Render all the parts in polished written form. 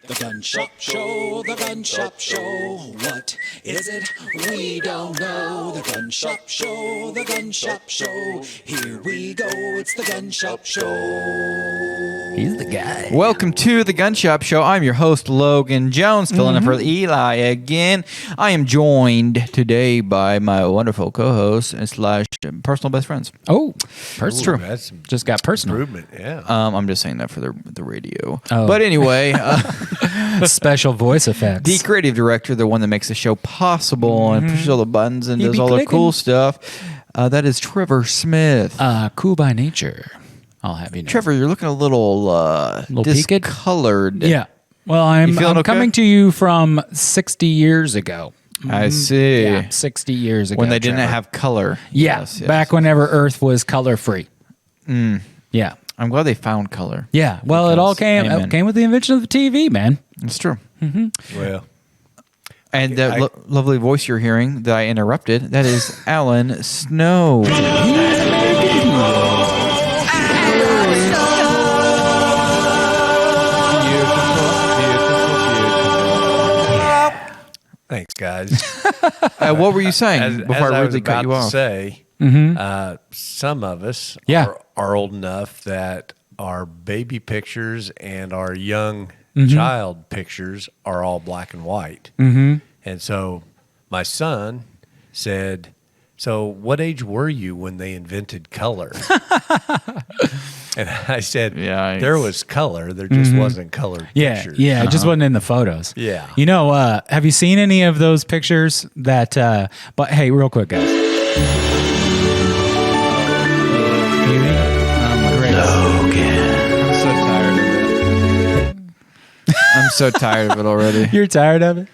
The Gun Shop Show, the Gun Shop Show. What is it? We don't know. The Gun Shop Show, the Gun Shop Show. Here we go, it's the Gun Shop Show. He's the guy. Welcome to the Gun Shop Show. I'm your host, Logan Jones, filling in for Eli again. I am joined today by my wonderful co-host slash personal best friends. Oh, personal. That's just got personal. improvement, yeah. I'm just saying that for the radio. Oh. But anyway, Special voice effects. the creative director, the one that makes the show possible and pushes all the buttons and does all the cool stuff, that is Trevor Smith. Cool by nature. I'll have you know. Trevor, you're looking a little peaked? discolored. Yeah. Well, I'm okay? coming to you from 60 years ago. I see. Yeah, 60 years ago. When they didn't Trevor. have color. Yeah, Yes. back whenever Earth was color free. Yeah. I'm glad they found color. Yeah. Well, it all Amen. came with the invention of the TV, man. It's true. Well, And the lovely voice you're hearing that I interrupted, that is Alan Snow. thanks, guys. What were you saying before I was rudely cut about you to off? say, some of us are old enough that our baby pictures and our young child pictures are all black and white. And so my son said, "So what age were you when they invented color?" And I said, Yikes. there was color. There just wasn't colored pictures. Yeah, it just wasn't in the photos. Yeah. You know, have you seen any of those pictures that, but hey, real quick, guys. I'm so tired of it. I'm so tired of it already. You're tired of it?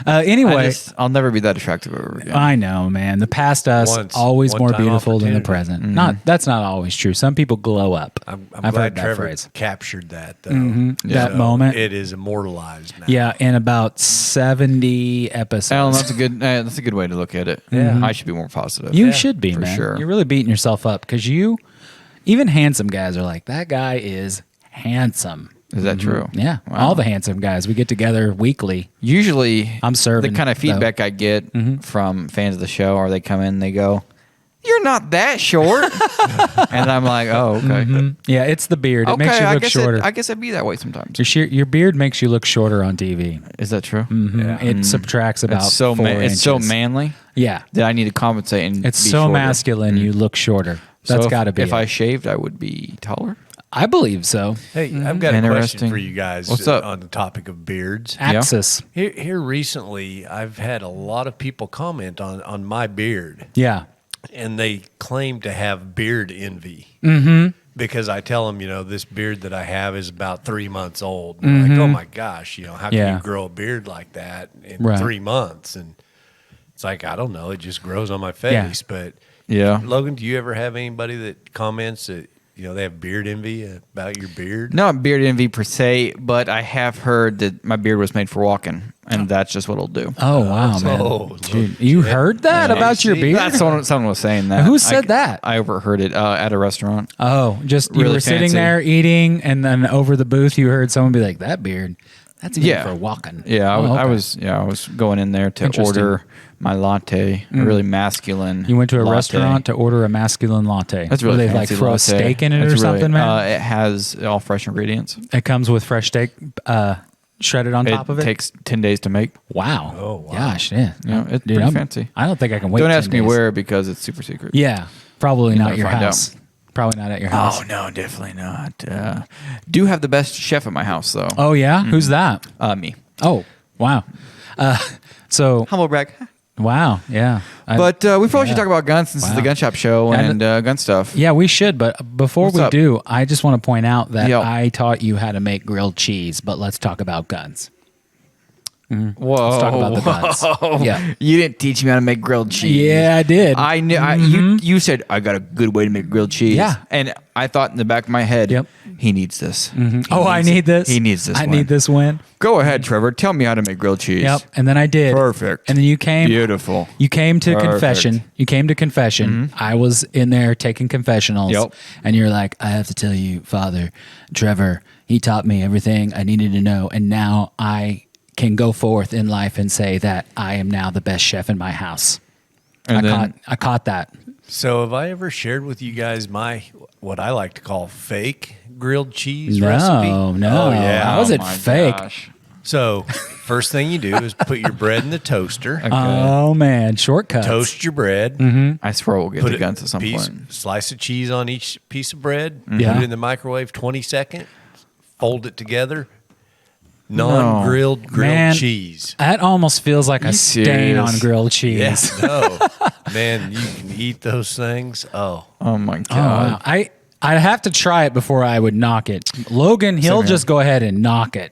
Anyway, I'll never be that attractive ever again. I know, man. The past us always more one-time beautiful than the opportunity. present. That's not always true. Some people glow up. I'm I've glad heard that Trevor phrase. captured that, though. That moment. It is immortalized now. Yeah, in about 70 episodes. Alan, that's a good way to look at it. Yeah. I should be more positive. You should be, for man. sure. You're really beating yourself up because even handsome guys are like, that guy is handsome. Is that true? Yeah, Wow. all the handsome guys. We get together weekly. Usually, I'm serving, the kind of feedback I get from fans of the show, or they come in and they go, "You're not that short," and I'm like, "Oh, okay." Yeah, it's the beard. It Okay, makes you look shorter. I guess I'd be that way sometimes. Your beard makes you look shorter on TV. Is that true? It subtracts about It's so 4 it's so inches. manly Yeah, that I need to compensate and it's be so shorter. masculine. You look shorter. That's So got to be. If it. I shaved, I would be taller. I believe so. Hey, I've got a Interesting. question for you guys. What's up? On the topic of beards? Axis. Here recently, I've had a lot of people comment on my beard, Yeah. and they claim to have beard envy. Because I tell them, this beard that I have is about 3 months old. And they're like, oh my gosh, how can Yeah. you grow a beard like that in Right. 3 months? And it's like, I don't know. It just grows on my face. But Yeah. Logan, do you ever have anybody that comments that, they have beard envy about your beard? Not beard envy per se, but I have heard that my beard was made for walking, and that's just what it'll do. Oh wow, man! Oh, Dude, you heard that about your see, beard? That's someone was saying that. Who said that? I overheard it at a restaurant. Oh, just you Really were sitting fancy. there eating, and then over the booth, you heard someone be like, "That beard, that's even Yeah. for walking." Yeah, Oh, I okay. was going in there to Interesting. order my latte, a really masculine. You went to a latte. restaurant to order a masculine latte. That's really Where they fancy like throw a latte. steak in it It's or really- something, man. It has all fresh ingredients. It comes with fresh steak shredded on top of it. Takes 10 days to make. Wow. Oh, wow. Gosh, yeah. Yeah, it's Dude, pretty fancy. I don't think I can wait. Don't 10 ask me days. where because it's super secret. Yeah, probably not never your find house. Probably not at your house. Oh no, definitely not. Do have the best chef at my house though. Oh yeah, who's that? Me. Oh wow. So Humble brag. wow, yeah. But we probably should yeah. talk about guns since it's the Wow. gun shop show And- and gun stuff. Yeah, we should. But before What's we up? do, I just want to point out that Yo. I taught you how to make grilled cheese. But let's talk about guns. Whoa. Let's talk about the guns. whoa. Yeah. You didn't teach me how to make grilled cheese. Yeah, I did. I knew. You said I got a good way to make grilled cheese. Yeah. And I thought in the back of my head, Yep. he needs this. Oh, I need this. He needs this. I one. need this win. Go ahead, Trevor. Tell me how to make grilled cheese. Yep. And then I did. Perfect. And then you came. Beautiful. You came to Perfect. confession. You came to confession. I was in there taking confessionals. Yep. And you're like, I have to tell you, Father, Trevor, He taught me everything I needed to know, and now I can go forth in life and say that I am now the best chef in my house. And I caught that. So have I ever shared with you guys my what I like to call fake grilled cheese recipe? No. Oh, yeah. How is it my fake? gosh. So first thing you do is put your bread in the toaster. Oh man, shortcuts. Toast your bread. I swear we'll get Put the a guns at some point. Slice of cheese on each piece of bread. Yeah. Put it in the microwave 20 seconds. Fold it together. Non-grilled grilled Man, cheese. That almost feels like a stain serious? on grilled cheese. Yes. No. Man, you can eat those things. Oh. Oh my Oh, wow. god. I'd have to try it before I would knock it. Logan, he'll just go ahead and knock it.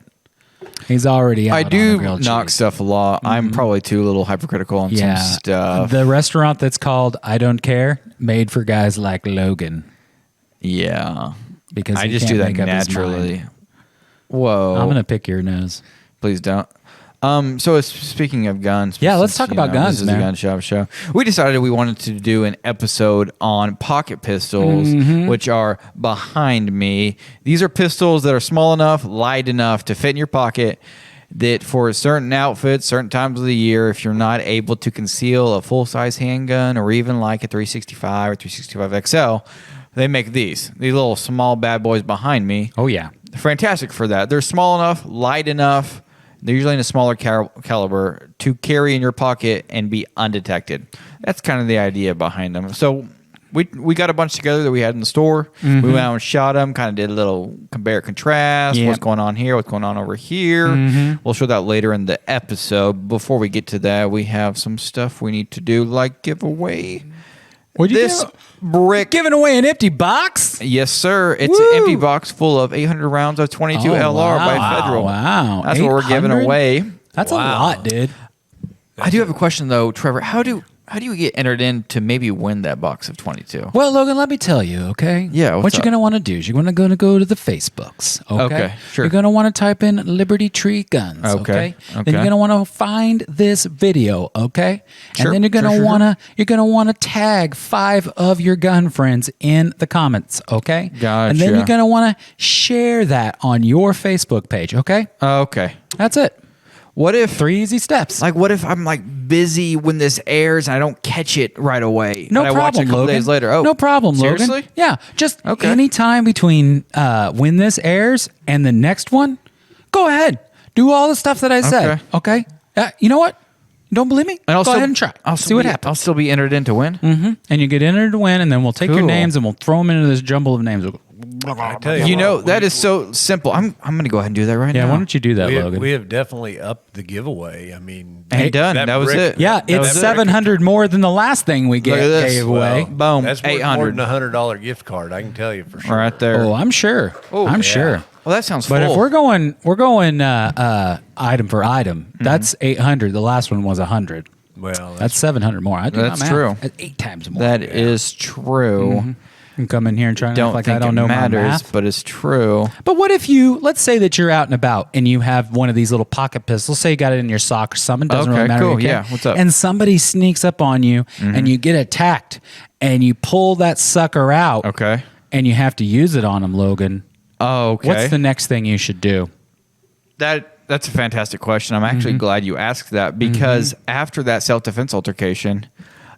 He's already out I on do the grilled knock cheese. stuff a lot. I'm probably too a little hypercritical on Yeah. some stuff. The restaurant that's called I Don't Care, made for guys like Logan. Yeah. Because I he just can't do that make up his naturally. mind. Whoa. I'm going to pick your nose. Please don't. So speaking of guns, Yeah, let's since, talk you about know, guns, This is man. a gun shop show. We decided we wanted to do an episode on pocket pistols, Mm-hmm. which are behind me. These are pistols that are small enough, light enough to fit in your pocket. That for certain outfits, certain times of the year, if you're not able to conceal a full-size handgun or even like a 365 or 365 XL, they make these little small bad boys behind me. Oh, yeah. Fantastic for that. They're small enough, light enough. They're usually in a smaller caliber to carry in your pocket and be undetected. That's kind of the idea behind them. So we got a bunch together that we had in the store. We went out and shot them, kind of did a little compare contrast. Yeah. What's going on here? What's going on over here? We'll show that later in the episode. Before we get to that, we have some stuff we need to do, like give away What'd you this give? brick. Giving away an empty box? Yes, sir. It's Woo! an empty box full of 800 rounds of 22 Oh, LR by wow. Federal. Wow. That's what we're giving 800? away. That's Wow. a lot, dude. I do have a question though, Trevor. How do you get entered in to maybe win that box of 22? Well, Logan, let me tell you, okay? Yeah, what's what you're up? going to want to do is you're going to go to the Facebooks, okay? Okay, sure. You're going to want to type in Liberty Tree Guns, Okay, okay? Then okay. you're going to want to find this video, okay? Sure, And then you're going to sure, want to tag 5 of your gun friends in the comments, okay? Gotcha. And then you're going to want to share that on your Facebook page, okay? Okay. That's it. What if 3 easy steps. what if I'm like busy when this airs and I don't catch it right away? No and I watch it problem, a couple Logan. days later. Oh, no problem, seriously? Logan. Yeah, just Okay. any time between when this airs and the next one, go ahead. Do all the stuff that I said. Okay. You know what? You don't believe me? And Go ahead and try. I'll See what I'll happens. still be entered in to win. And you get entered to win, and then we'll take your Cool. names and we'll throw them into this jumble of names. I tell You what, know that is so simple. I'm going to go ahead and do that right Yeah, now. why don't you do that, Logan? we have definitely upped the giveaway. I mean, Ain't done. That was it. Yeah, That it's was it. 700 more than the last thing we Look at this. gave away. Boom. That's worth more 800 than $100 gift card. I can tell you for sure. right there. Oh, I'm sure. Oh, I'm yeah. sure. Well, that sounds But full. if we're going item for item, that's 800. The last one was 100. Well, That's 700 more. I do That's my math. true. That's 8 times more. That is true. And come in here and try to Don't act like think I don't it know matters, my math. but it's true. But what if let's say that you're out and about and you have one of these little pocket pistols. Say you got it in your sock or something. Doesn't Okay, really matter. cool. You can. Yeah, what's up? And somebody sneaks up on you and you get attacked and you pull that sucker out. Okay. And you have to use it on them, Logan. Oh, okay. What's the next thing you should do? That's a fantastic question. I'm actually glad you asked that because after that self-defense altercation,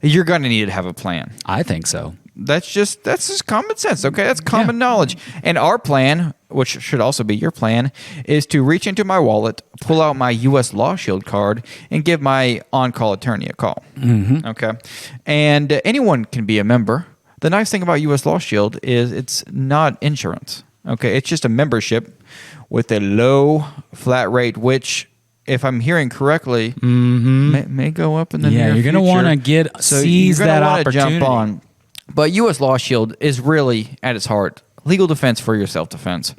you're going to need to have a plan. I think so. That's just common sense, okay? That's common knowledge. And our plan, which should also be your plan, is to reach into my wallet, pull out my U.S. Law Shield card, and give my on-call attorney a call. Okay? And anyone can be a member. The nice thing about U.S. Law Shield is it's not insurance, okay? It's just a membership with a low flat rate, which, if I'm hearing correctly, may go up in the near Yeah, you're going to future. want to get So seize you're gonna that wanna opportunity. jump on. But U.S. Law Shield is really, at its heart, legal defense for your self-defense.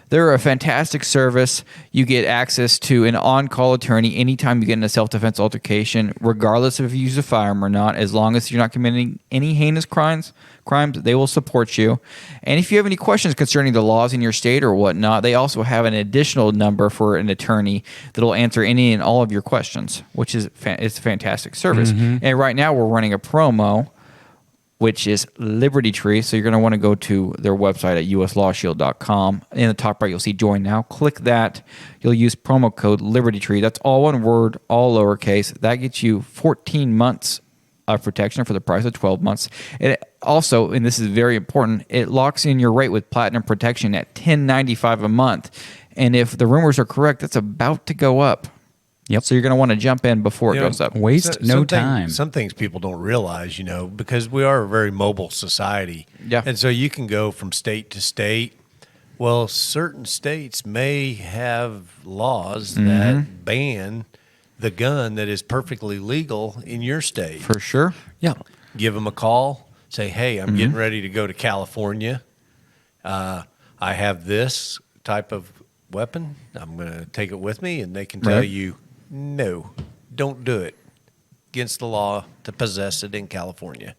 They're a fantastic service. You get access to an on-call attorney anytime you get in a self-defense altercation, regardless of if you use a firearm or not. As long as you're not committing any heinous crimes, they will support you. And if you have any questions concerning the laws in your state or whatnot, they also have an additional number for an attorney that will answer any and all of your questions, which is it's a fantastic service. And right now we're running a promo which is Liberty Tree. So you're going to want to go to their website at uslawshield.com. In the top right, you'll see Join Now. Click that. You'll use promo code Liberty Tree. That's all one word, all lowercase. That gets you 14 months of protection for the price of 12 months. It also, and this is very important, it locks in your rate with Platinum Protection at $10.95 a month. And if the rumors are correct, that's about to go up. Yep. So you're going to want to jump in before it goes up. Waste no time. Some things people don't realize, because we are a very mobile society. Yeah. And so you can go from state to state. Well, certain states may have laws that ban the gun that is perfectly legal in your state. For sure. Yeah. Give them a call. Say, hey, I'm getting ready to go to California. I have this type of weapon. I'm going to take it with me. And they can tell you, no, don't do it. Against the law to possess it in California.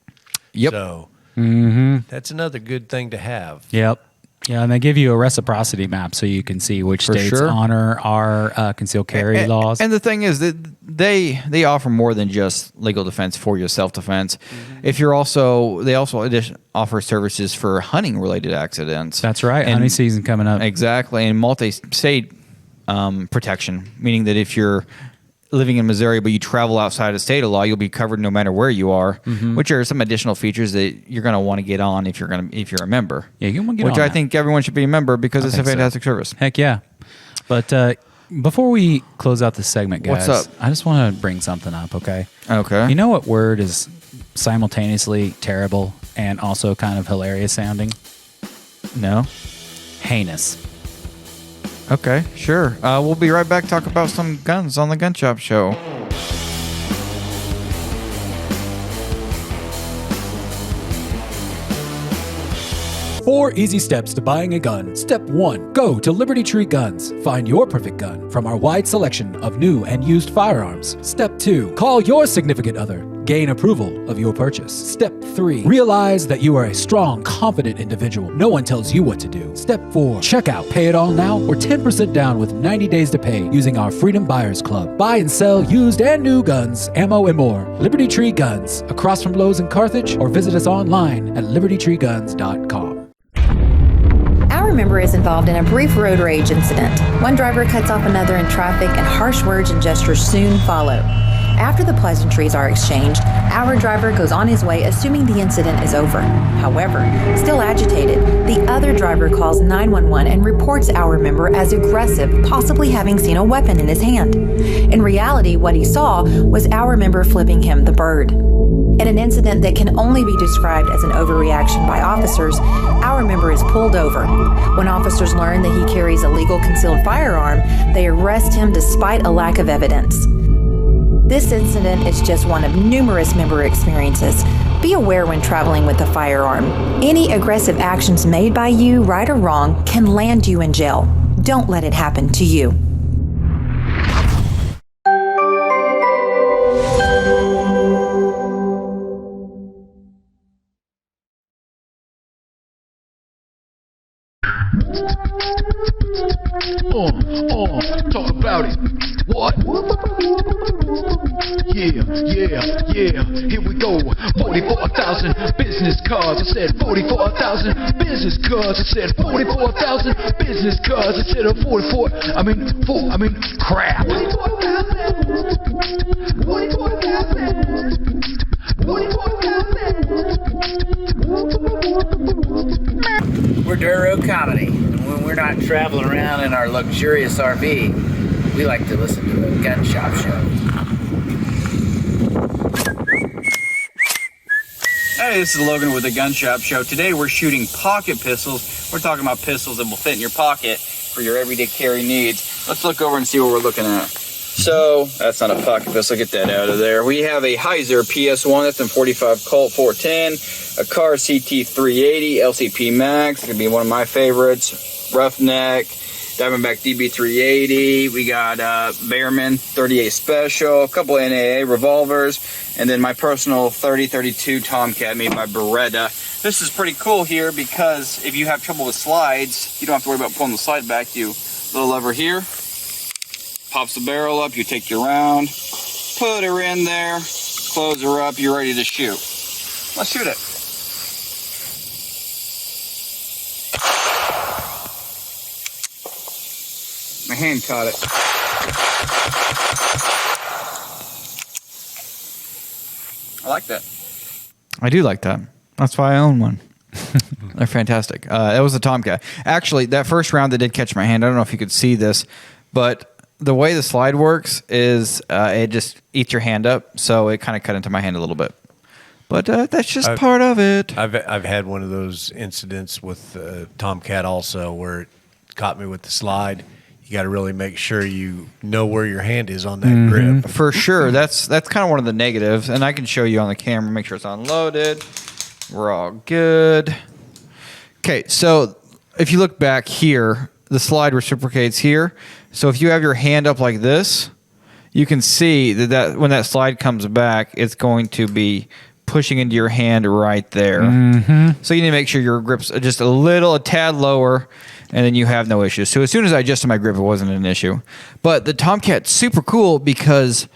Yep. So that's another good thing to have. Yep. Yeah, and they give you a reciprocity map so you can see which states honor our concealed carry laws. And the thing is that they offer more than just legal defense for your self-defense. If you're they also offer services for hunting related accidents. That's right. Hunting season coming up. Exactly. And multi-state protection, meaning that if you're living in Missouri but you travel outside of state of law, you'll be covered no matter where you are, which are some additional features that you're going to want to get on if you're a member. Yeah, you want to get on which I that. think everyone should be a member because it's a fantastic service. Heck yeah. But before we close out this segment, guys, What's up? I just want to bring something up, okay? Okay. You know what word is simultaneously terrible and also kind of hilarious sounding? No. Heinous. Okay, sure. We'll be right back. Talk about some guns on the Gun Shop Show. 4 easy steps to buying a gun. Step 1. Go to Liberty Tree Guns. Find your perfect gun from our wide selection of new and used firearms. Step 2. Call your significant other. Gain approval of your purchase. Step 3. Realize that you are a strong, confident individual. No one tells you what to do. Step 4. Check out Pay It All Now or 10% down with 90 days to pay using our Freedom Buyers Club. Buy and sell used and new guns, ammo, and more. Liberty Tree Guns, across from Lowe's in Carthage, or visit us online at libertytreeguns.com. Our member is involved in a brief road rage incident. One driver cuts off another in traffic and harsh words and gestures soon follow. After the pleasantries are exchanged, our driver goes on his way assuming the incident is over. However, still agitated, the other driver calls 911 and reports our member as aggressive, possibly having seen a weapon in his hand. In reality, what he saw was our member flipping him the bird. In an incident that can only be described as an overreaction by officers, our member is pulled over. When officers learn that he carries a legal concealed firearm, they arrest him despite a lack of evidence. This incident is just one of numerous member experiences. Be aware when traveling with a firearm. Any aggressive actions made by you, right or wrong, can land you in jail. Don't let it happen to you. Talk about it. What? Yeah. Here we go. 44,000 business cards. I said 44,000 business cards. I said 44,000 business cards. I said 44. Crap. 44,000. We're Dirt Road Comedy, and when we're not traveling around in our luxurious RV, we like to listen to the Gun Shop Show. Hey, this is Logan with the Gun Shop Show. Today we're shooting pocket pistols. We're talking about pistols that will fit in your pocket for your everyday carry needs. Let's look over and see what we're looking at. So, that's not a pocket pistol, get that out of there. We have a Heiser PS1, that's in 45 Colt 410, a Kahr CT380, LCP Max, gonna be one of my favorites, Roughneck, Diamondback DB380, we got Bearman 38 Special, a couple NAA revolvers, and then my personal 30-32 Tomcat made by Beretta. This is pretty cool here because if you have trouble with slides, you don't have to worry about pulling the slide back. You little lever here, pops the barrel up, you take your round, put her in there, close her up, you're ready to shoot. Let's shoot it. hand caught it. I like that. I do like that. That's why I own one. They're fantastic. That was a Tomcat. Actually, that first round that did catch my hand, I don't know if you could see this, but the way the slide works is it just eats your hand up, so it kind of cut into my hand a little bit. But that's just part of it. I've had one of those incidents with Tomcat also where it caught me with the slide. You got to really make sure you know where your hand is on that grip. For sure. That's kind of one of the negatives, and I can show you on the camera, make sure it's unloaded. We're all good. Okay, so if you look back here, the slide reciprocates here. So if you have your hand up like this, you can see that when that slide comes back, it's going to be pushing into your hand right there. So you need to make sure your grip's just a tad lower, and then you have no issues. So as soon as I adjusted my grip, it wasn't an issue. But the Tomcat's super cool because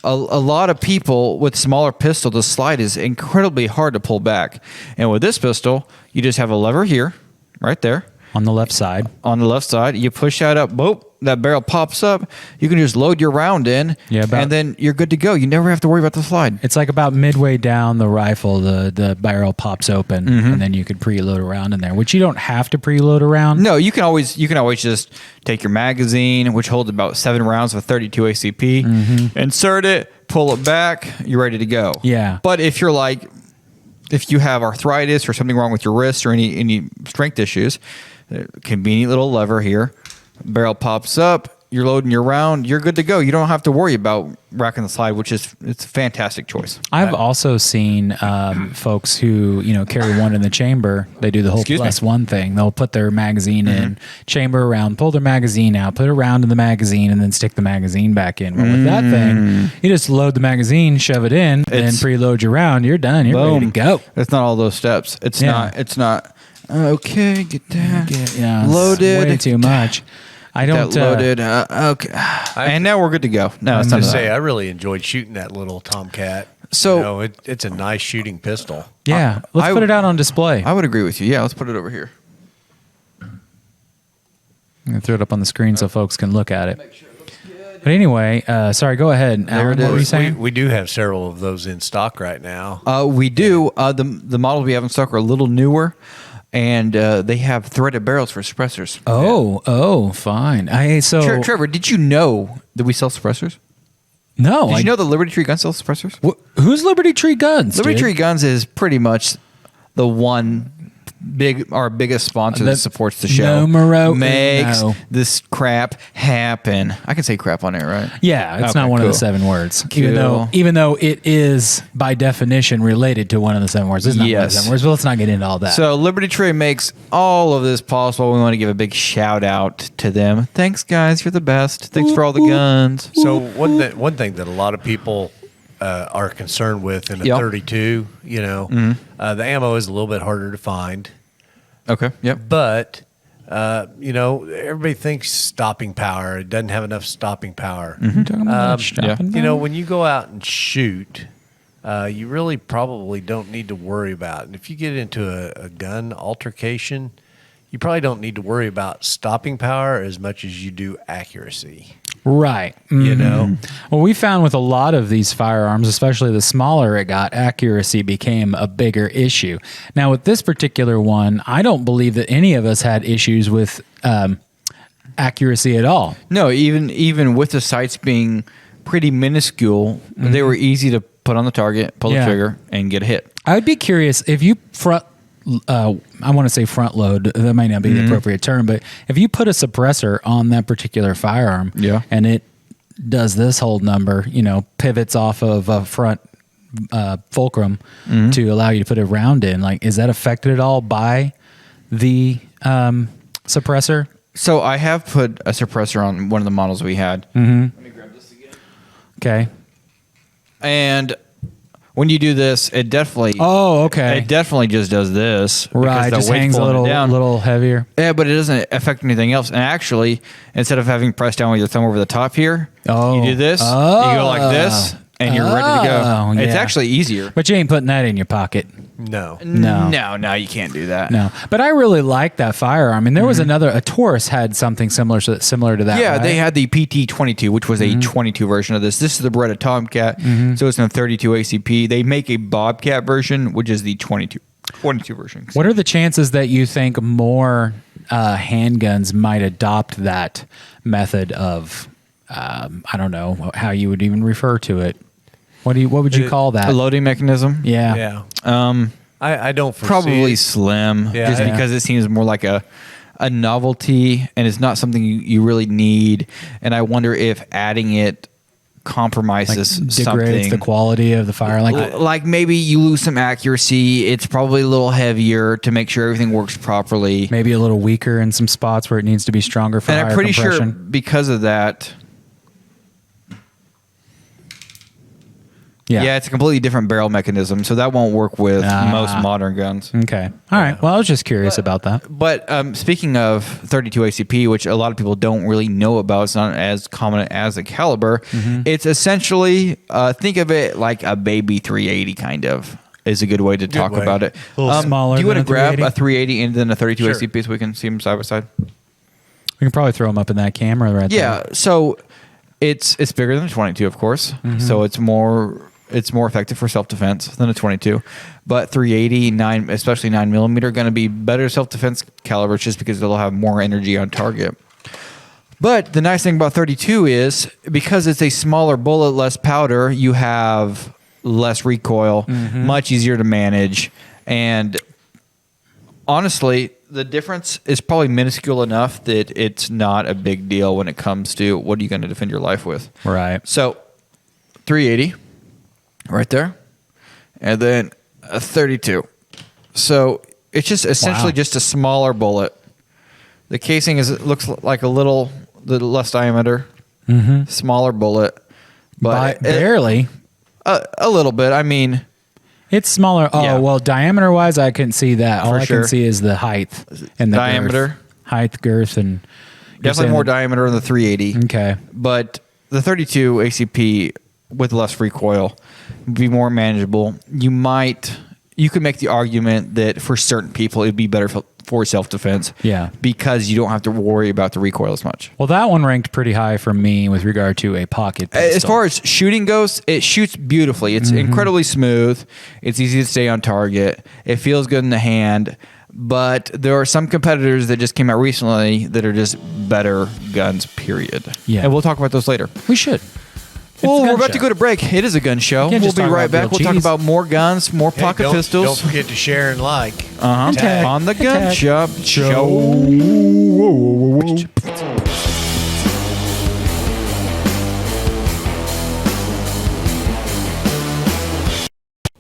a lot of people with smaller pistol, the slide is incredibly hard to pull back. And with this pistol, you just have a lever here, right there. On the left side. On the left side. You push that up, boop, that barrel pops up. You can just load your round in, and then you're good to go. You never have to worry about the slide. It's like about midway down the rifle, the barrel pops open, and then you could preload a round in there, which you don't have to preload a round. No, you can always just take your magazine, which holds about 7 rounds of 32 ACP, insert it, pull it back, you're ready to go. Yeah. But if you have arthritis or something wrong with your wrist or any strength issues, convenient little lever here, barrel pops up, you're loading your round, you're good to go. You don't have to worry about racking the slide, it's a fantastic choice. I've also seen folks who carry one in the chamber. They do the whole +1 thing. They'll put their magazine in, chamber around, pull their magazine out, put a round in the magazine, and then stick the magazine back in. Well, with that thing, you just load the magazine, shove it in, and preload your round. You're done. You're ready to go. It's not all those steps. It's not. Okay, get that loaded. Way too much. I don't loaded. Okay, and now we're good to go. No, I was say I really enjoyed shooting that little Tomcat. So it's a nice shooting pistol. Yeah, let's put it out on display. I would agree with you. Yeah, let's put it over here. I'm gonna throw it up on the screen so folks can look at it. Make sure it looks good. But anyway, sorry. Go ahead, Alan. What were you saying? We do have several of those in stock right now. We do. The models we have in stock are a little newer. And they have threaded barrels for suppressors. Oh, fine. Trevor, did you know that we sell suppressors? No. Did you know the Liberty Tree Guns sells suppressors? Who's Liberty Tree Guns? Liberty Tree Guns is pretty much the one our biggest sponsor that supports the show. Makes this crap happen. I can say crap on it, right? Yeah, it's not one of the 7 words. Cool. Even though it is by definition related to one of the 7 words. It's not one of the 7 words, but let's not get into all that. So Liberty Tree makes all of this possible. We want to give a big shout out to them. Thanks, guys. You're the best. Thanks for all the guns. So one thing that a lot of people are concerned with in a 32, the ammo is a little bit harder to find. Okay. Yep. But everybody thinks stopping power. It doesn't have enough stopping power. When you go out and shoot, you really probably don't need to worry about it. And if you get into a gun altercation, you probably don't need to worry about stopping power as much as you do accuracy. Right. Well, we found with a lot of these firearms, especially the smaller it got, accuracy became a bigger issue. Now, with this particular one, I don't believe that any of us had issues with accuracy at all. No, even with the sights being pretty minuscule, they were easy to put on the target, pull the trigger, and get a hit. I would be curious if you I want to say front load. That might not be the appropriate term, but if you put a suppressor on that particular firearm, and it does this whole number, pivots off of a front fulcrum to allow you to put a round in, is that affected at all by the suppressor? So I have put a suppressor on one of the models we had. Let me grab this again. Okay. And when you do this, it definitely... Oh, okay. It definitely just does this. Right, it just hangs a little heavier. Yeah, but it doesn't affect anything else. And actually, instead of having pressed down with your thumb over the top here, you do this, you go like this, and you're ready to go. Oh, It's yeah. actually easier. But you ain't putting that in your pocket. No. No, you can't do that. No, but I really like that firearm. And there was a Taurus had something similar to that. Yeah, right? they had the PT-22, which was a 22 version of this. This is the Beretta Tomcat, so it's in a 32 ACP. They make a Bobcat version, which is the 22 version. What are the chances that you think more handguns might adopt that method of, I don't know how you would even refer to it. What would you call that? A loading mechanism? Yeah. Yeah. I don't foresee Probably it. slim, Yeah. just because it seems more like a novelty, and it's not something you really need. And I wonder if adding it compromises Degrades something. the quality of the fire. Like maybe you lose some accuracy. It's probably a little heavier to make sure everything works properly. Maybe a little weaker in some spots where it needs to be stronger for And higher I'm pretty sure compression. because of that. Yeah, it's a completely different barrel mechanism, so that won't work with most modern guns. Okay. All right. Well, I was just curious about that. But speaking of 32 ACP, which a lot of people don't really know about, it's not as common as a caliber. It's essentially, think of it like a baby 380 kind of. Is a good way to talk about it. A little smaller Do you want to than a grab 380? a 380 and then a 32 Sure. ACP so we can see them side by side? We can probably throw them up in that camera right there. Yeah, so it's bigger than a 22, of course. So it's more effective for self-defense than a 22. But 380, especially 9mm, are going to be better self-defense calibers just because they'll have more energy on target. But the nice thing about 32 is because it's a smaller bullet, less powder, you have less recoil, much easier to manage. And honestly, the difference is probably minuscule enough that it's not a big deal when it comes to what are you going to defend your life with. Right. So 380 right there, and then a 32. So it's just essentially just a smaller bullet. The casing looks like the less diameter, smaller bullet, but barely. A little bit. I mean, It's smaller. Oh, Yeah. well, diameter wise, I couldn't see that. All For I sure. can see is the height and the Diameter. girth. Height, girth, and definitely more diameter than the 380. Okay. But the 32 ACP with less recoil would be more manageable. You could make the argument that for certain people it'd be better for self-defense. Yeah. Because you don't have to worry about the recoil as much. Well, that one ranked pretty high for me with regard to a pocket pistol. As far as shooting goes, it shoots beautifully. It's incredibly smooth. It's easy to stay on target. It feels good in the hand. But there are some competitors that just came out recently that are just better guns, period. Yeah. And we'll talk about those later. We should. Well, a gun we're about show. to go to break. It is a gun show. Can't We'll just be talk right about back. grilled We'll talk cheese. about more guns, more pocket pistols. Don't forget to share and like. Tag. On the Gun Tag. Shop Show.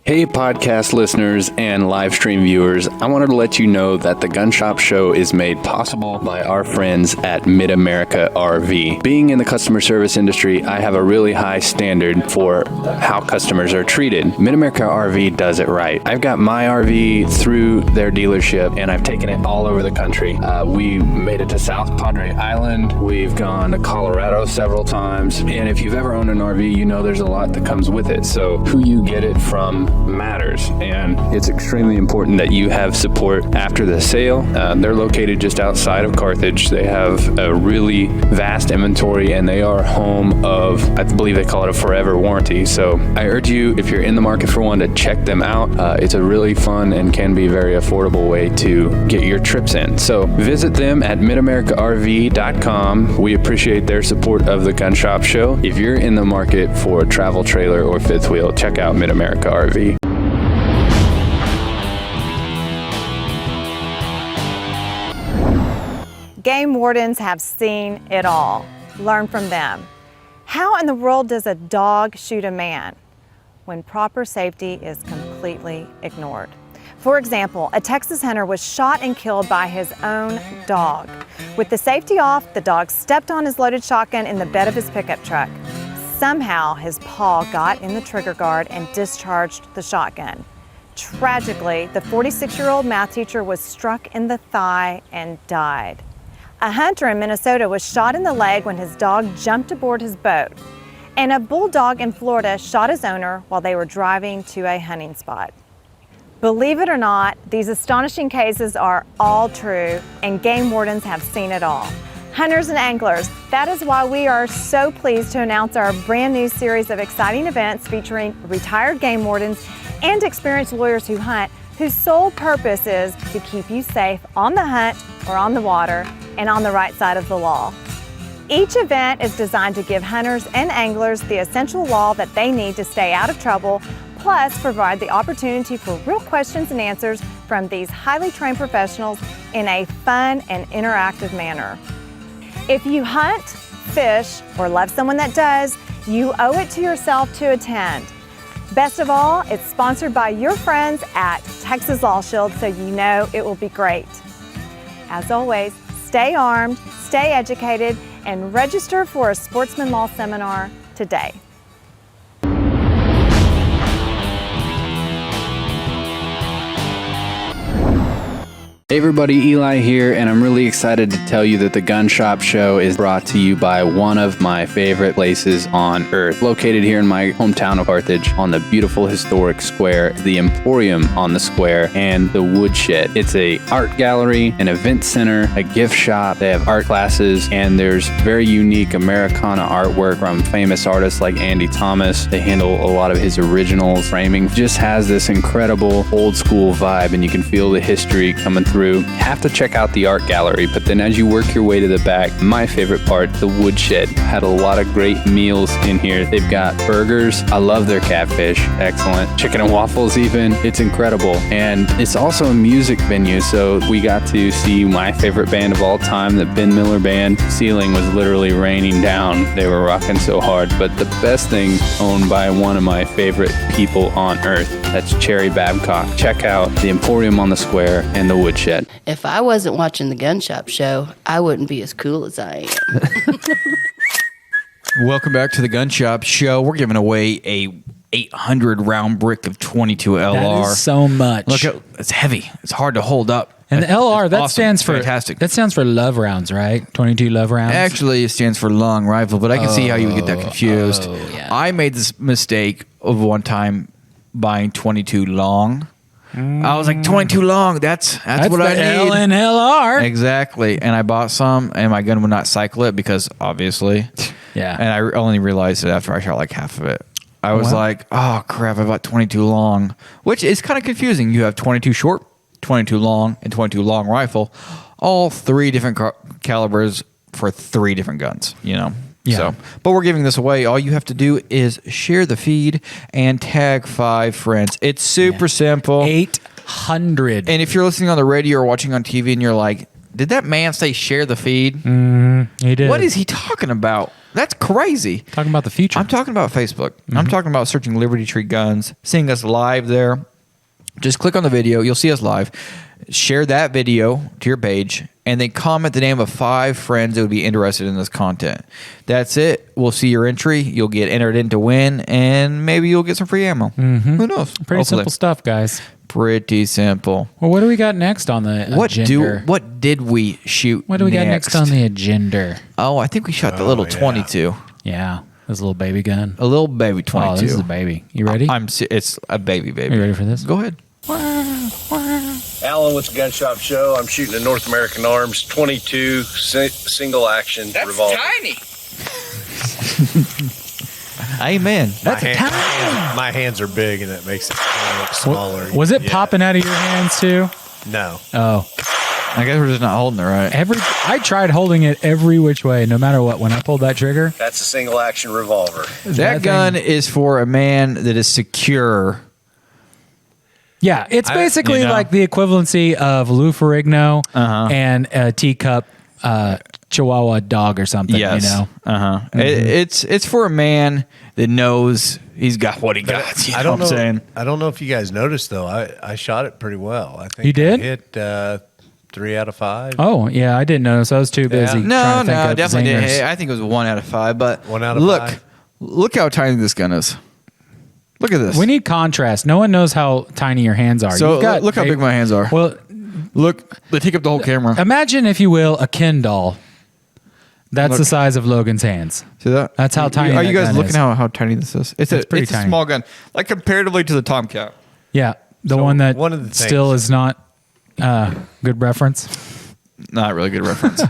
Hey, podcast listeners and live stream viewers. I wanted to let you know that the Gun Shop Show is made possible by our friends at Mid-America RV. Being in the customer service industry, I have a really high standard for how customers are treated. Mid-America RV does it right. I've got my RV through their dealership, and I've taken it all over the country. We made it to South Padre Island. We've gone to Colorado several times. And if you've ever owned an RV, you know there's a lot that comes with it. So who you get it from matters, and it's extremely important that you have support after the sale. They're located just outside of Carthage. They have a really vast inventory, and they are home of, I believe they call it a forever warranty. So I urge you, if you're in the market for one, to check them out. It's a really fun and can be very affordable way to get your trips in. So visit them at midamericarv.com. We appreciate their support of the Gun Shop Show. If you're in the market for a travel trailer or fifth wheel, check out Mid-America RV. Game wardens have seen it all. Learn from them. How in the world does a dog shoot a man when proper safety is completely ignored? For example, a Texas hunter was shot and killed by his own dog. With the safety off, the dog stepped on his loaded shotgun in the bed of his pickup truck. Somehow, his paw got in the trigger guard and discharged the shotgun. Tragically, the 46-year-old math teacher was struck in the thigh and died. A hunter in Minnesota was shot in the leg when his dog jumped aboard his boat. And a bulldog in Florida shot his owner while they were driving to a hunting spot. Believe it or not, these astonishing cases are all true, and game wardens have seen it all. Hunters and anglers, that is why we are so pleased to announce our brand new series of exciting events featuring retired game wardens and experienced lawyers who hunt, whose sole purpose is to keep you safe on the hunt or on the water and on the right side of the law. Each event is designed to give hunters and anglers the essential law that they need to stay out of trouble, plus provide the opportunity for real questions and answers from these highly trained professionals in a fun and interactive manner. If you hunt, fish, or love someone that does, you owe it to yourself to attend. Best of all, it's sponsored by your friends at Texas Law Shield, so you know it will be great. As always, stay armed, stay educated, and register for a sportsman law seminar today. Hey everybody, Eli here, and I'm really excited to tell you that the Gun Shop Show is brought to you by one of my favorite places on earth. Located here in my hometown of Carthage on the beautiful historic square, the Emporium on the square, and the Woodshed. It's a art gallery, an event center, a gift shop. They have art classes, and there's very unique Americana artwork from famous artists like Andy Thomas. They handle a lot of his originals. Framing just has this incredible old school vibe, and you can feel the history coming through. Have to check out the art gallery, but then as you work your way to the back, my favorite part, the Woodshed, had a lot of great meals in here. They've got burgers. I love their catfish. Excellent. Chicken and waffles even. It's incredible. And it's also a music venue, so we got to see my favorite band of all time, the Ben Miller Band. Ceiling was literally raining down. They were rocking so hard. But the best thing, owned by one of my favorite people on earth, that's Cherry Babcock. Check out the Emporium on the Square and the Woodshed. If I wasn't watching the Gun Shop Show, I wouldn't be as cool as I am. Welcome back to the Gun Shop Show. We're giving away a 800 round brick of 22 LR. That is so much. Look, it's heavy. It's hard to hold up. And the LR, that awesome. stands for fantastic. That stands for love rounds, right? 22 love rounds. Actually, it stands for long rifle, but I can see how you would get that confused. Yeah. I made this mistake of one time buying 22 long. I was like, 22 long. That's what I need. L and LR. Exactly. And I bought some, and my gun would not cycle it because obviously. Yeah. And I only realized it after I shot like half of it. I was like, oh crap, I bought 22 long, which is kind of confusing. You have 22 short, 22 long, and 22 long rifle, all three different calibers for three different guns, you know? Yeah. So, but we're giving this away. All you have to do is share the feed and tag 5 friends. It's super simple. 800. And if you're listening on the radio or watching on TV and you're like, did that man say share the feed? He did. What is he talking about? That's crazy. Talking about the future. I'm talking about Facebook. I'm talking about searching Liberty Tree Guns, seeing us live there. Just click on the video. You'll see us live. Share that video to your page and then comment the name of 5 friends that would be interested in this content. That's it. We'll see your entry. You'll get entered in to win, and maybe you'll get some free ammo. Who knows? Pretty simple stuff, guys. Pretty simple. Well, what do we got next on the agenda? What did we shoot? What do we got next on the agenda? Oh, I think we shot the little 22. Yeah, this little baby gun. A little baby 22. Oh, this is a baby. You ready? It's a baby. You ready for this? Go ahead. Alan with the Gun Shop Show. I'm shooting a North American Arms 22 single action revolver. Tiny. Amen. That's tiny. My hands are big, and that makes it look smaller. Was it popping out of your hands too? No. Oh. I guess we're just not holding it right. I tried holding it every which way, no matter what. When I pulled that trigger, That's a single action revolver. That gun is for a man that is secure. Yeah, it's basically like the equivalency of Lou Ferrigno and a teacup Chihuahua dog or something. Yes. You know? It's for a man that knows he's got what he got. You know what I'm saying? I don't know if you guys noticed, though. I shot it pretty well. I think You did? I hit 3 out of 5. Oh, yeah, I didn't notice. I was too busy. No, trying to think of definitely zingers. did. Hey, I think it was 1 out of 5. But 1 out of 5. Look how tiny this gun is. Look at this. We need contrast. No one knows how tiny your hands are. So look how big my hands are. Well, look, they take up the whole camera. Imagine, if you will, a Ken doll That's the size of Logan's hands. See that? That's how tiny. Are you guys gun looking is. how tiny this is? It's pretty a tiny. small gun, like comparatively to the Tomcat. Yeah, the So one that one of the still things- is not good reference. Not really good reference,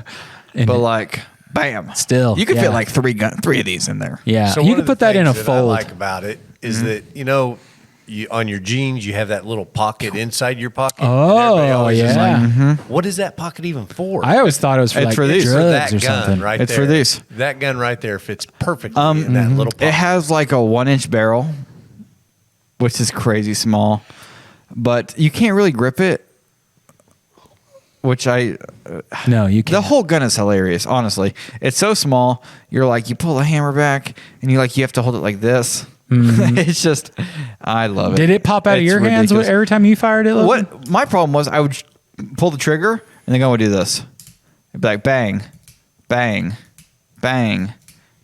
And but like, bam! Still, you could yeah. fit like three of these in there. Yeah, So you one can of the put that in a things that I fold. like about it is that you on your jeans you have that little pocket inside your pocket. and Oh, everybody always is yeah. like, what is that pocket even for? I always thought it was for It's like for these. drugs For that or gun something. right It's there. for these. That gun right there fits perfectly in that little pocket. It has like a 1-inch barrel, which is crazy small, but you can't really grip it. Which No, you the can't. whole gun is hilarious. Honestly, it's so small. You're like, you pull the hammer back, and you have to hold it like this. It's just, I love it. Did it pop out of It's your hands ridiculous. every time you fired it? Logan? What my problem was, I would pull the trigger, and then I would do this. It'd be like bang, bang, bang,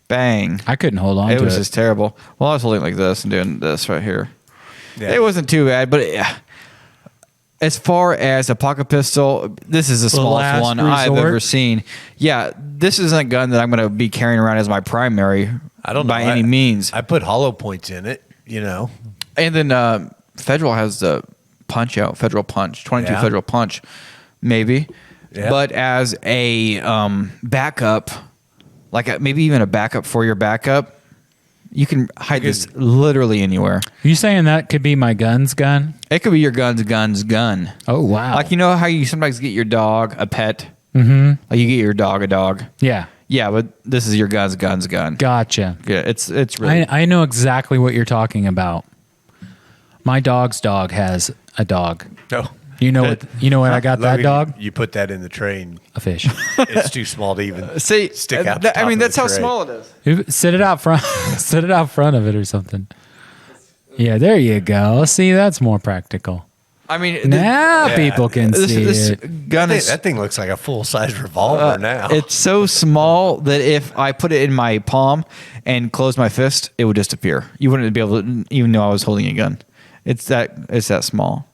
bang. I couldn't hold on It to was it. just terrible. Well, I was holding it like this and doing this right here. Yeah. It wasn't too bad, but as far as a pocket pistol, this is the smallest last one I've resort? ever seen. Yeah, this isn't a gun that I'm going to be carrying around as my primary. I don't know. by any means. I put hollow points in it. And then Federal has the punch out, Federal Punch, 22 Yeah. Federal Punch, maybe. Yeah. But as a backup, like maybe even a backup for your backup, you can hide this literally anywhere. Are you saying that could be my gun's gun? It could be your gun's gun. Oh, wow. Like, you know how you sometimes get your dog a pet? Mm-hmm. Like you get your dog a dog. Yeah. Yeah, but this is your gun's gun. Gotcha. Yeah, it's really... I know exactly what you're talking about. My dog's dog has a dog. Oh. You know what I got that Logan, dog? You put that in the tray and A fish. it's too small to even See, stick out. the I mean, top that's of how the tray. small it is. Sit it out front. Sit it out front of it or something. Yeah, there you go. See, that's more practical. I mean... Now people can see this it. gun is... That thing looks like a full size revolver now. It's so small that if I put it in my palm and close my fist, it would disappear. You wouldn't be able to even know I was holding a gun. It's that small.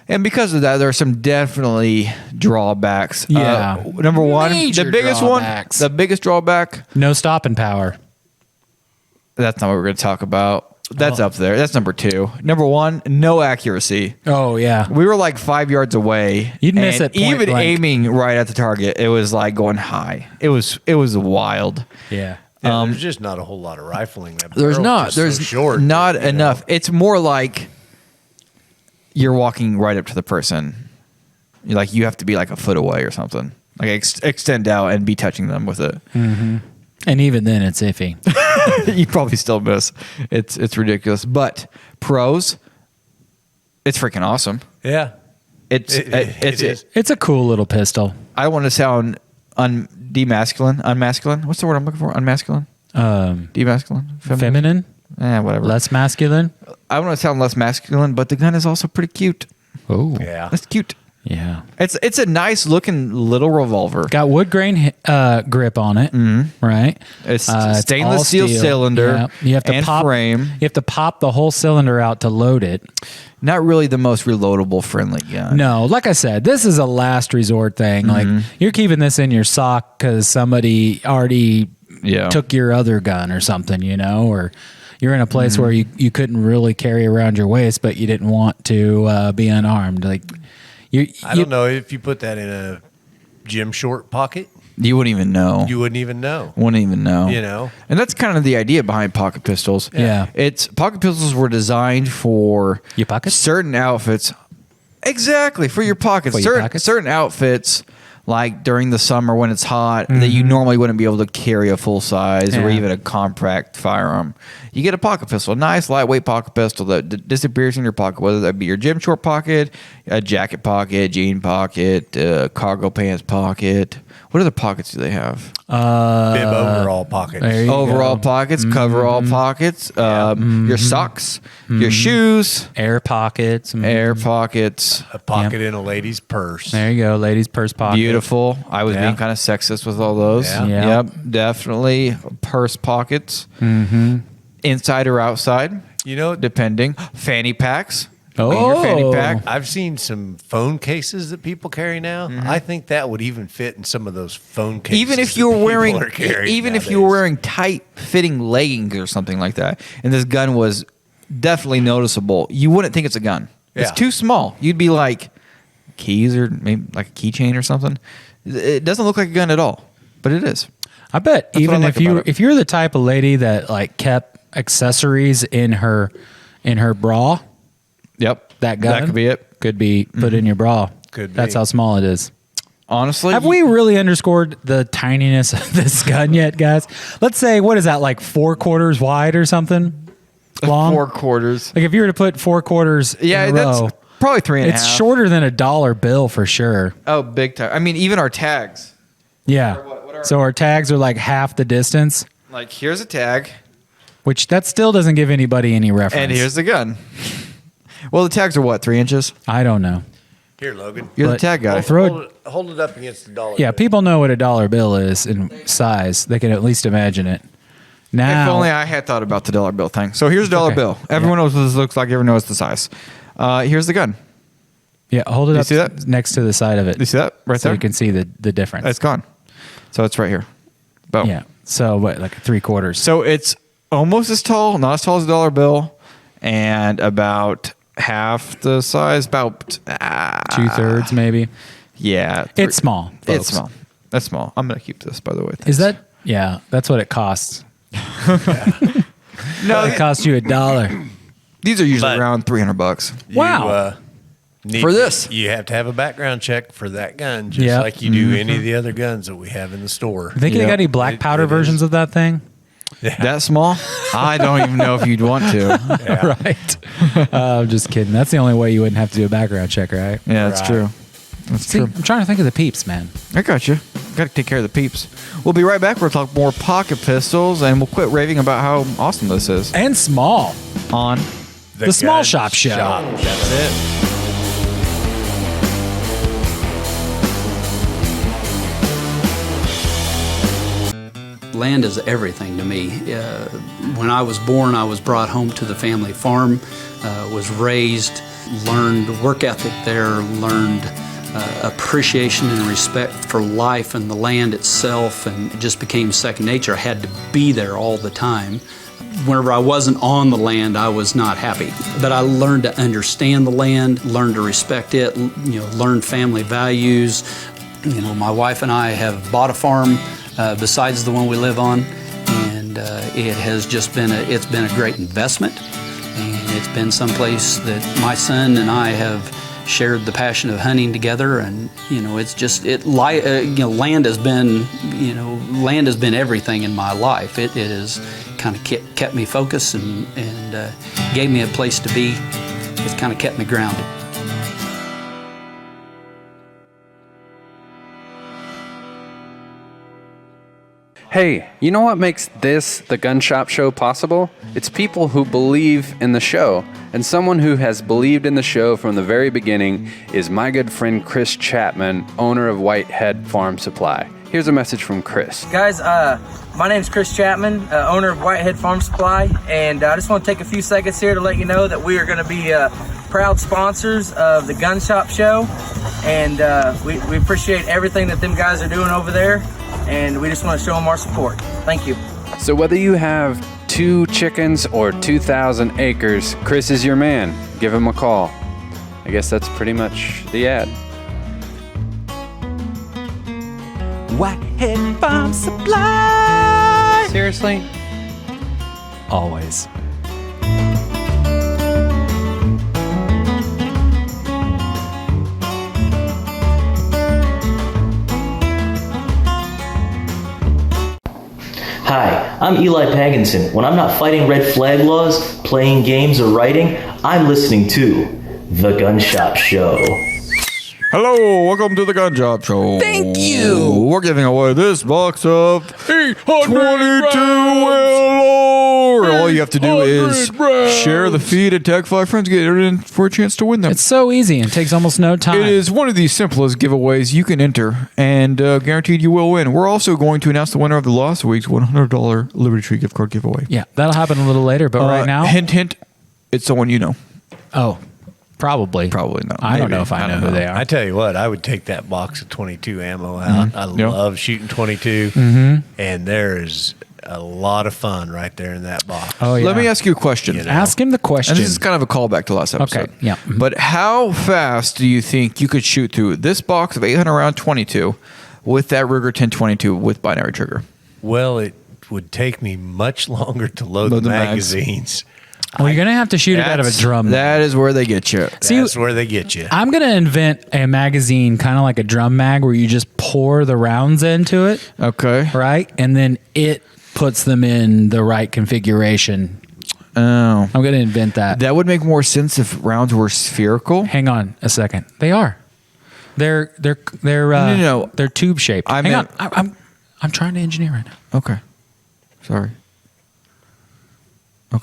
And because of that, there are some definitely drawbacks. Yeah. Number one, Major the biggest drawbacks. one, the biggest drawback. No stopping power. That's not what we're going to talk about. That's up there. That's number two. Number one, no accuracy. Oh, yeah. We were like 5 yards away. You'd miss and it point even blank. aiming right at the target, it was like going high. It was wild. Yeah. Yeah, there's just not a whole lot of rifling. That There's barrel's not. just so There's short, not you know. enough. It's more like you're walking right up to the person. Like you have to be like a foot away or something. Like extend out and be touching them with it. And even then, it's iffy. You probably still miss. It's ridiculous. But pros, it's freaking awesome. Yeah. It is. It's a cool little pistol. I don't want to sound unmasculine. What's the word I'm looking for? Unmasculine? Demasculine? Feminine? Whatever. Less masculine? I don't want to sound less masculine, but the gun is also pretty cute. Oh. Yeah. It's cute. Yeah. It's a nice looking little revolver. Got wood grain grip on it, right? It's all stainless steel cylinder Yeah. You have to and pop, frame. You have to pop the whole cylinder out to load it. Not really the most reloadable friendly gun. No, like I said, this is a last resort thing. Like you're keeping this in your sock because somebody already took your other gun or something, or you're in a place where you couldn't really carry around your waist, but you didn't want to be unarmed. Like I don't know if you put that in a gym short pocket. You wouldn't even know. You wouldn't even know. Wouldn't even know. And that's kind of the idea behind pocket pistols. Yeah. It's pocket pistols were designed for your pockets? Certain outfits. Exactly, for your pockets. For your pockets? Certain outfits, like during the summer when it's hot, that you normally wouldn't be able to carry a full size or Yeah. even a compact firearm. You get a pocket pistol, a nice lightweight pocket pistol that disappears in your pocket, whether that be your gym short pocket, a jacket pocket, jean pocket, cargo pants pocket. What other pockets do they have? Bib overall pockets. there you Overall go. pockets, coverall pockets, your socks, your shoes, Air pockets. air pockets. A pocket in a lady's purse. There you go, ladies' purse pocket. Beautiful. I was Yeah. being kind of sexist with all those. Yeah. Yeah. Yep, definitely. Purse pockets. Inside or outside, You know, depending. Fanny packs. in your fanny pack. I've seen some phone cases that people carry now. I think that would even fit in some of those phone cases. Even if you were wearing tight fitting leggings or something like that, and this gun was definitely noticeable, you wouldn't think it's a gun. It's too small. You'd be like keys or maybe like a keychain or something. It doesn't look like a gun at all, but it is. I bet That's even what I like about it. if you're the type of lady that like kept accessories in her bra, yep, that gun that could be it. Could be put in your bra. Could be. That's how small it is. Honestly, have we really underscored the tininess of this gun yet, guys? Let's say, what is that, like 4 quarters wide or something? Long? 4 quarters. Like if you were to put 4 quarters in a that's row, probably 3.5. it's shorter than a dollar bill for sure. Oh, big time. I mean, even our tags. Yeah. So our tags are like half the distance. Like, here's a tag. Which that still doesn't give anybody any reference. And here's the gun. Well, the tags are what, 3 inches? I don't know. Here, Logan. You're the tag guy. Hold it up against the dollar. Yeah, people know what a dollar bill is in size. They can at least imagine it. Now, If only I had thought about the dollar bill thing. So here's a dollar bill. Everyone knows what this looks like. Everyone knows the size. Here's the gun. Yeah, hold it You up see that? next to the side of it. You see that right so there? you can see the difference. It's gone. So it's right here. Boom. Yeah. So what, like 3 quarters? So it's almost as tall, not as tall as a dollar bill, and about half the size, about 2/3 maybe. Yeah. It's small. Folks. It's small. That's small. I'm going to keep this, by the way. Is that? Yeah, that's what it costs. No, it costs you $1. These are usually around $300. Wow. For this. You have to have a background check for that gun, just like you do any of the other guns that we have in the store. Think they got any black powder versions of that thing? That small? I don't even know if you'd want to. Right. I'm just kidding. That's the only way you wouldn't have to do a background check, right? Yeah, that's true. That's true. I'm trying to think of the peeps, man. I got you. Got to take care of the peeps. We'll be right back. We'll talk more pocket pistols, and we'll quit raving about how awesome this is. And small. On the Small Shop Show. That's it. Land is everything to me. When I was born, I was brought home to the family farm, was raised, learned work ethic there, learned appreciation and respect for life and the land itself, and it just became second nature. I had to be there all the time. Whenever I wasn't on the land, I was not happy. But I learned to understand the land, learned to respect it, learned family values. My wife and I have bought a farm besides the one we live on, and it has just been a great investment, and it's been someplace that my son and I have shared the passion of hunting together, and it's just land has been everything in my life. It has kind of kept me focused and gave me a place to be. It's kind of kept me grounded. Hey, you know what makes this, the Gun Shop Show, possible? It's people who believe in the show. And someone who has believed in the show from the very beginning is my good friend Chris Chapman, owner of Whitehead Farm Supply. Here's a message from Chris. Guys, my name's Chris Chapman, owner of Whitehead Farm Supply, and I just want to take a few seconds here to let you know that we are going to be proud sponsors of the Gun Shop Show, and we appreciate everything that them guys are doing over there, and we just want to show them our support. Thank you. So whether you have 2 chickens or 2,000 acres, Chris is your man. Give him a call. I guess that's pretty much the ad. Whitehead Farm Supply. Seriously? Always. Hi, I'm Eli Pagginson. When I'm not fighting red flag laws, playing games, or writing, I'm listening to The Gun Shop Show. Hello, welcome to the Gun Shop Show. Thank you. We're giving away this box of 22 LR. All you have to do is share the feed and tag 5 friends, get in for a chance to win them. It's so easy and takes almost no time. It is one of the simplest giveaways you can enter, and guaranteed you will win. We're also going to announce the winner of the last week's $100 Liberty Tree gift card giveaway. Yeah, that'll happen a little later, but right now... Hint, hint, it's someone you know. Oh. Probably not. I don't know if I know who they are. I tell you what, I would take that box of 22 ammo out. I love shooting 22, and there is a lot of fun right there in that box. Oh, yeah. Let me ask you a question. You know? Ask him the question. And this is kind of a callback to last episode. Okay, yeah. But how fast do you think you could shoot through this box of 800 round 22 with that Ruger 1022 with binary trigger? Well, it would take me much longer to load the magazines. Well, you're going to have to shoot it out of a drum. That is where they get you. That's where they get you. I'm going to invent a magazine kind of like a drum mag where you just pour the rounds into it. Okay. Right? And then it puts them in the right configuration. Oh. I'm going to invent that. That would make more sense if rounds were spherical. Hang on a second. They are. They're they're tube shaped. Hang on. I'm trying to engineer right now. Okay. Sorry.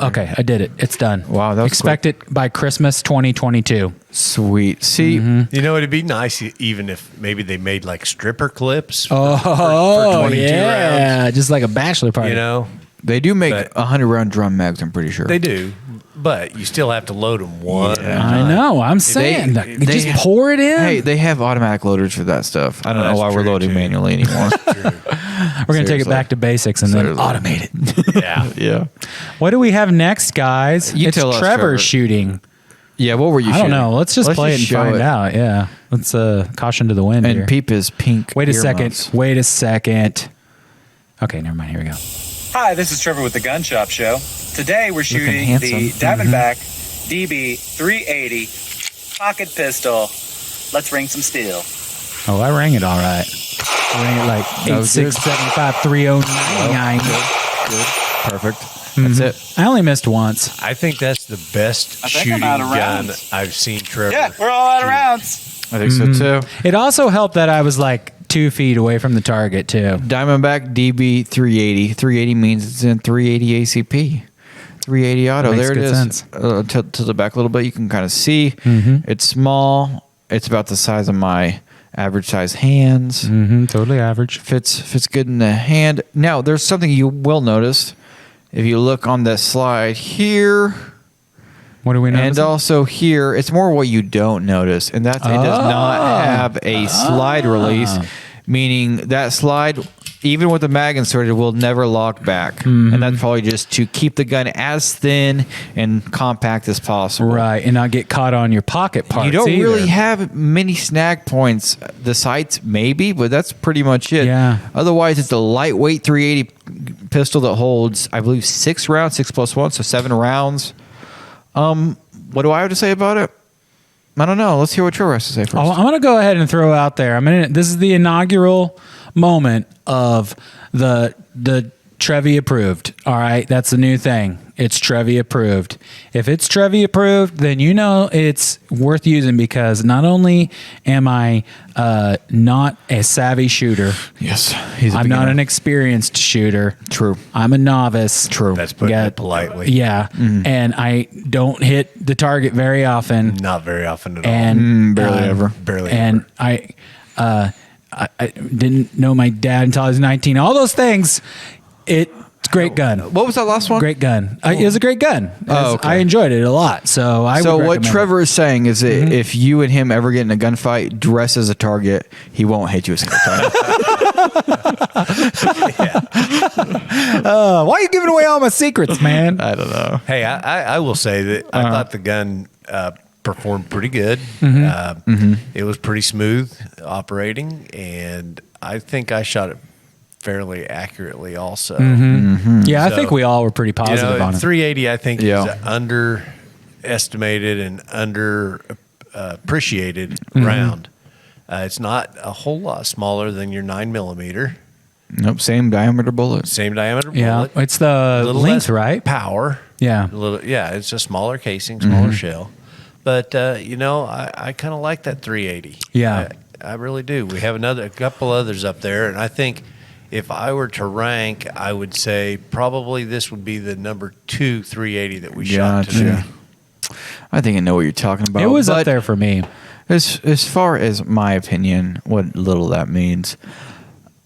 Okay, I did it. It's done. Wow, that was Expect it by Christmas 2022. Sweet. See, you know, it'd be nice even if maybe they made like stripper clips for 22 yeah, rounds. just like a bachelor party. You know, they do make 100 round drum mags. I'm pretty sure they do, but you still have to load them one. I know. I'm saying that. You just pour it in. Hey, they have automatic loaders for that stuff. I don't know why we're loading manually anymore. We're going to take it back to basics and then automate it. Yeah. What do we have next, guys? It's tell us, Trevor Trevor. shooting. Yeah, what were you I don't shooting? know. Let's just play it and show find out. Yeah. Let's caution to the wind And here. peep his pink Wait a earmuffs. second. Wait a second. Okay, never mind. Here we go. Hi, this is Trevor with the Gun Shop Show. Today we're shooting handsome. the Diamondback DB380 pocket pistol. Let's ring some steel. Oh, I rang it all right. I rang it like 8675309. Good. Perfect. That's it. I only missed once. I think that's the best I think shooting I'm out of gun rounds. I've seen Trevor. Yeah, we're all out of rounds. I think so too. It also helped that I was like 2 feet away from the target too. Diamondback DB380. 380 means it's in 380 ACP. 380 auto. Makes There it good is. sense. To the back a little bit, you can kind of see. It's small. It's about the size of my average size hands. Totally average. Fits good in the hand. Now, there's something you will notice if you look on this slide here. What do we notice? And also here, it's more what you don't notice, and that's it does not have a slide release, meaning that slide, even with the mag inserted, will never lock back. And that's probably just to keep the gun as thin and compact as possible. Right, and not get caught on your pocket parts. You don't either. really have many snag points. The sights, maybe, but that's pretty much it. Yeah. Otherwise, it's a lightweight 380 pistol that holds, I believe, 6 rounds, 6 plus 1, so 7 rounds. What do I have to say about it? I don't know. Let's hear what Trevor has to say first. I'm going to go ahead and throw out there. This is the inaugural moment of the Trevi approved. All right, that's the new thing. It's Trevi approved. If it's Trevi approved, then you know it's worth using because not only am I not a savvy shooter. Yes, I'm not an experienced shooter. True. I'm a novice. True. That's putting it politely. Yeah, and I don't hit the target very often. Not very often at all. And barely ever. Barely and ever. I didn't know my dad until I was 19. All those things. It's a great gun. What was that last one? Great gun. It was a great gun. Oh, okay. I enjoyed it a lot. So I would So what recommend Trevor is saying is that if you and him ever get in a gunfight, dress as a target, he won't hit you a single time. why are you giving away all my secrets, man? I don't know. Hey, I will say that I thought the gun performed pretty good. It was pretty smooth operating, and I think I shot it fairly accurately also. Yeah, I think we all were pretty positive on it. 380 I think is an underestimated and appreciated round. It's not a whole lot smaller than your 9mm. Nope, same diameter bullet. Same diameter Yeah, bullet. it's the Little length, less right? Power. Yeah. It's a smaller casing, smaller shell. But I kind of like that 380. Yeah. I really do. We have a couple others up there, and I think if I were to rank, I would say probably this would be the number 2 380 that we shot today. I think I know what you're talking about. It was up there for me. As far as my opinion, what little that means,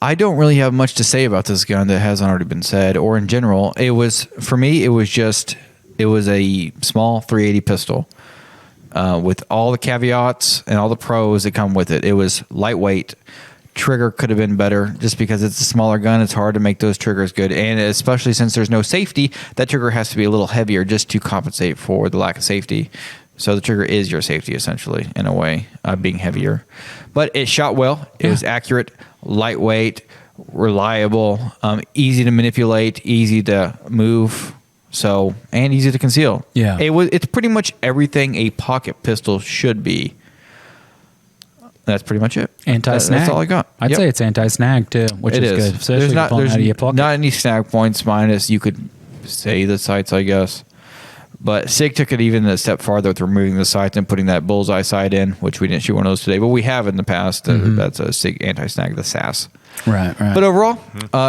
I don't really have much to say about this gun that hasn't already been said, or in general. For me, it was a small 380 pistol. with all the caveats and all the pros that come with it. It was lightweight. Trigger could have been better just because it's a smaller gun. It's hard to make those triggers good. And especially since there's no safety, that trigger has to be a little heavier just to compensate for the lack of safety. So the trigger is your safety, essentially, in a way, being heavier. But it shot well. It was accurate, lightweight, reliable, easy to manipulate, easy to move, and easy to conceal. Yeah. It's pretty much everything a pocket pistol should be. That's pretty much it. Anti-snag. That's all I got. I'd say it's anti-snag too, which is good. Especially There's if you're pulling out of your pocket. not any snag points minus you could say the sights, I guess. But SIG took it even a step farther with removing the sights and putting that bullseye sight in, which we didn't shoot one of those today, but we have in the past. That's a SIG anti-snag, the SAS. Right. But overall,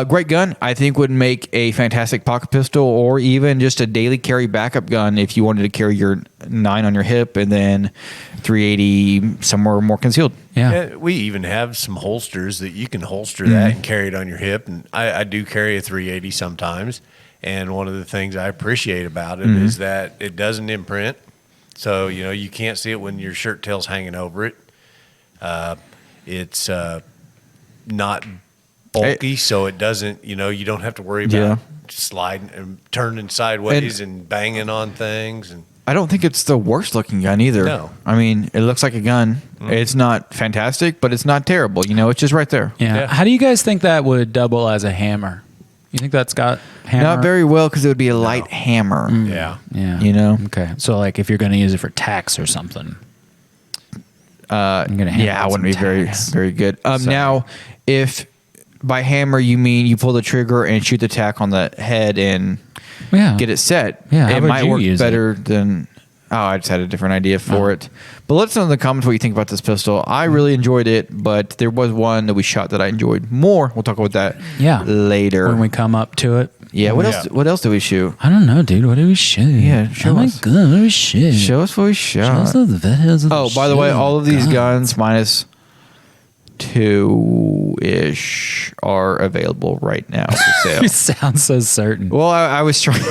great gun. I think would make a fantastic pocket pistol or even just a daily carry backup gun if you wanted to carry your 9 on your hip and then 380 somewhere more concealed. Yeah, we even have some holsters that you can holster that and carry it on your hip. And I do carry a 380 sometimes. And one of the things I appreciate about it is that it doesn't imprint. So, you can't see it when your shirt tail's hanging over it. It's not bulky, so it doesn't, you don't have to worry about sliding and turning sideways and banging on things. And I don't think it's the worst looking gun either. No. I mean, it looks like a gun. It's not fantastic, but it's not terrible. It's just right there. Yeah. How do you guys think that would double as a hammer? You think that's got hammer? Not very well because it would be a light hammer. Yeah. Okay. So like if you're going to use it for tacks or something. I wouldn't be very, very good. Now, if by hammer you mean you pull the trigger and shoot the tack on the head and get it set, it might work better than. Oh, I just had a different idea for it. But let us know in the comments what you think about this pistol. I really enjoyed it, but there was one that we shot that I enjoyed more. We'll talk about that later. When we come up to it. Yeah, what else? What else did we shoot? I don't know, dude. What did we shoot? Yeah, show us. My God, what did we shoot? Show us what we shot. Show us the videos of by the way, all of these guns minus 2-ish are available right now for sale. You sound so certain. Well, I was trying.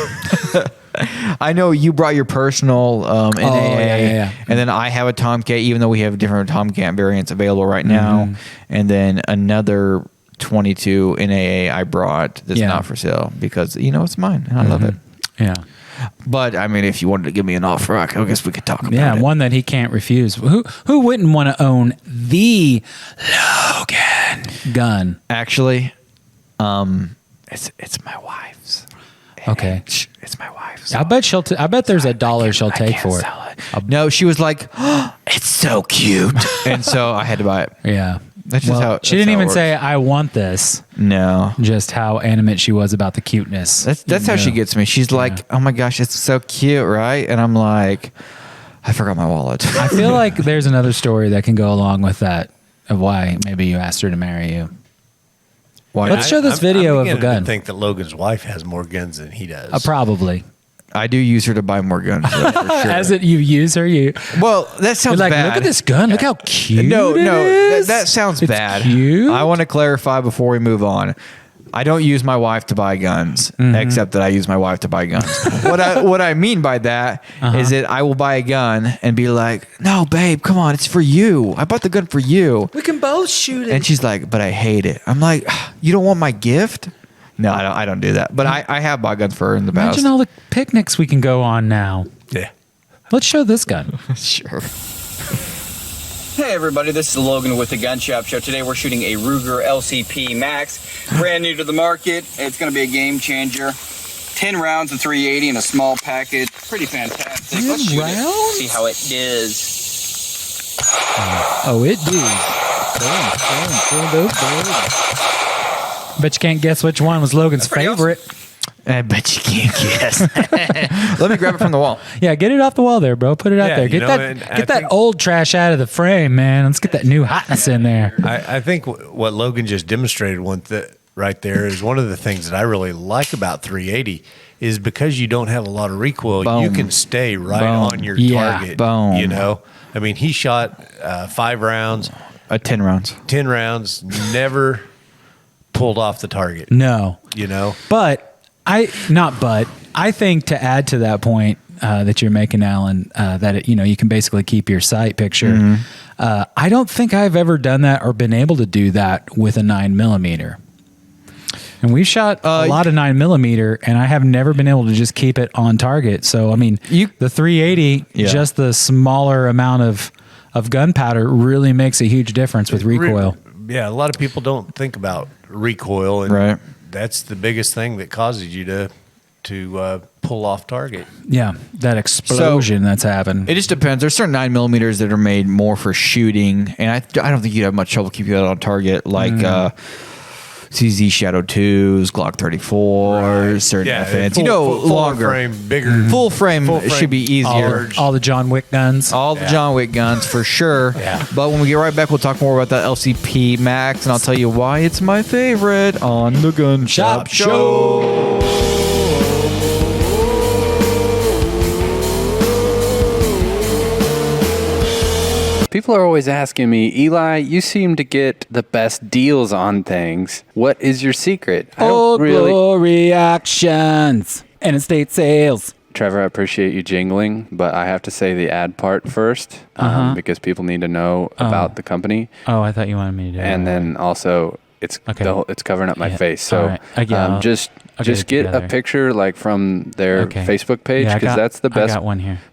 I know you brought your personal NAA, and then I have a Tomcat, even though we have different Tomcat variants available right now, and then another 22 NAA I brought that's not for sale because it's mine and I love it. Yeah. But I mean, if you wanted to give me an offer, I guess we could talk about it. Yeah, one that he can't refuse. Who wouldn't want to own the Logan gun? Actually, it's my wife's. Okay, it's my wife's. I bet I bet there's $1 she'll take for it. No, she was like, oh, "It's so cute," and so I had to buy it. Yeah. That's just how she didn't even say I want this. No, just how animate she was about the cuteness. That's how she gets me. She's like, "Oh my gosh, it's so cute, right?" And I'm like, "I forgot my wallet." I feel like there's another story that can go along with that of why maybe you asked her to marry you. Why? Let's show this video of a gun. I think that Logan's wife has more guns than he does. Probably. I do use her to buy more guns. For sure. As it you use her, well, that sounds like, bad. Look at this gun. Look how cute. No, it is. That sounds It's bad. Cute. I want to clarify before we move on. I don't use my wife to buy guns, except that I use my wife to buy guns. What I mean by that is that I will buy a gun and be like, "No, babe, come on, it's for you. I bought the gun for you. We can both shoot it." And she's like, "But I hate it." I'm like, "You don't want my gift?" No, I don't do that. But I have bought guns for her in the past. Imagine all the picnics we can go on now. Yeah. Let's show this gun. Sure. Hey everybody, this is Logan with the Gun Shop Show. Today we're shooting a Ruger LCP Max, brand new to the market. It's going to be a game changer. 10 rounds of 380 in a small package. Pretty fantastic. Let's shoot it. See how it is. Oh, it did. Bet you can't guess which one was Logan's favorite. I bet you can't guess. Let me grab it from the wall. Yeah, get it off the wall there, bro. Put it out there. Get that old trash out of the frame, man. Let's get that new hotness in there. I think what Logan just demonstrated right there is one of the things that I really like about 380 is because you don't have a lot of recoil, you can stay right on your target. Boom. I mean, he shot 5 rounds. 10 rounds. 10 rounds, never pulled off the target. No. You know? But I think to add to that point, that you're making, Alan, that you can basically keep your sight picture. I don't think I've ever done that or been able to do that with a 9mm. And we've shot a lot of 9mm, and I have never been able to just keep it on target. So, I mean, the 380, just the smaller amount of gunpowder really makes a huge difference with recoil. Yeah, a lot of people don't think about recoil, and that's the biggest thing that causes you to pull off target. Yeah, that explosion that's happened. It just depends. There's certain 9mm that are made more for shooting, and I don't think you'd have much trouble keeping that on target, like CZ Shadow 2s, Glock 34s, certain FNs. Longer frame, bigger, full frame should be easier. All the John Wick guns. All the John Wick guns for sure. But when we get right back, we'll talk more about that LCP Max, and I'll tell you why it's my favorite on the Gun Shop Show. People are always asking me, Eli, you seem to get the best deals on things. What is your secret? Glory actions and estate sales. Trevor, I appreciate you jingling, but I have to say the ad part first because people need to know about the company. Oh, I thought you wanted me to do that. And then also, it's it's covering up my face. So just get a picture like from their Facebook page because that's the best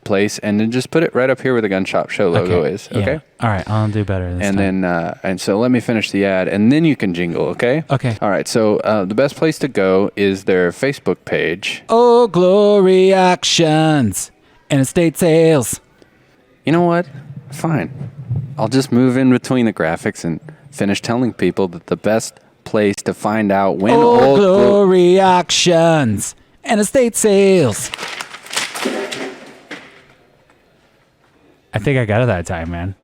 place. And then just put it right up here where the Gun Shop Show logo is. Okay. All right. I'll do better this time. And so let me finish the ad and then you can jingle. Okay. Okay. All right. So the best place to go is their Facebook page. Oh, glory actions and estate sales. You know what? Fine. I'll just move in between the graphics and finish telling people that the best place to find out when Old Glory auctions and estate sales. I think I got it that time, man.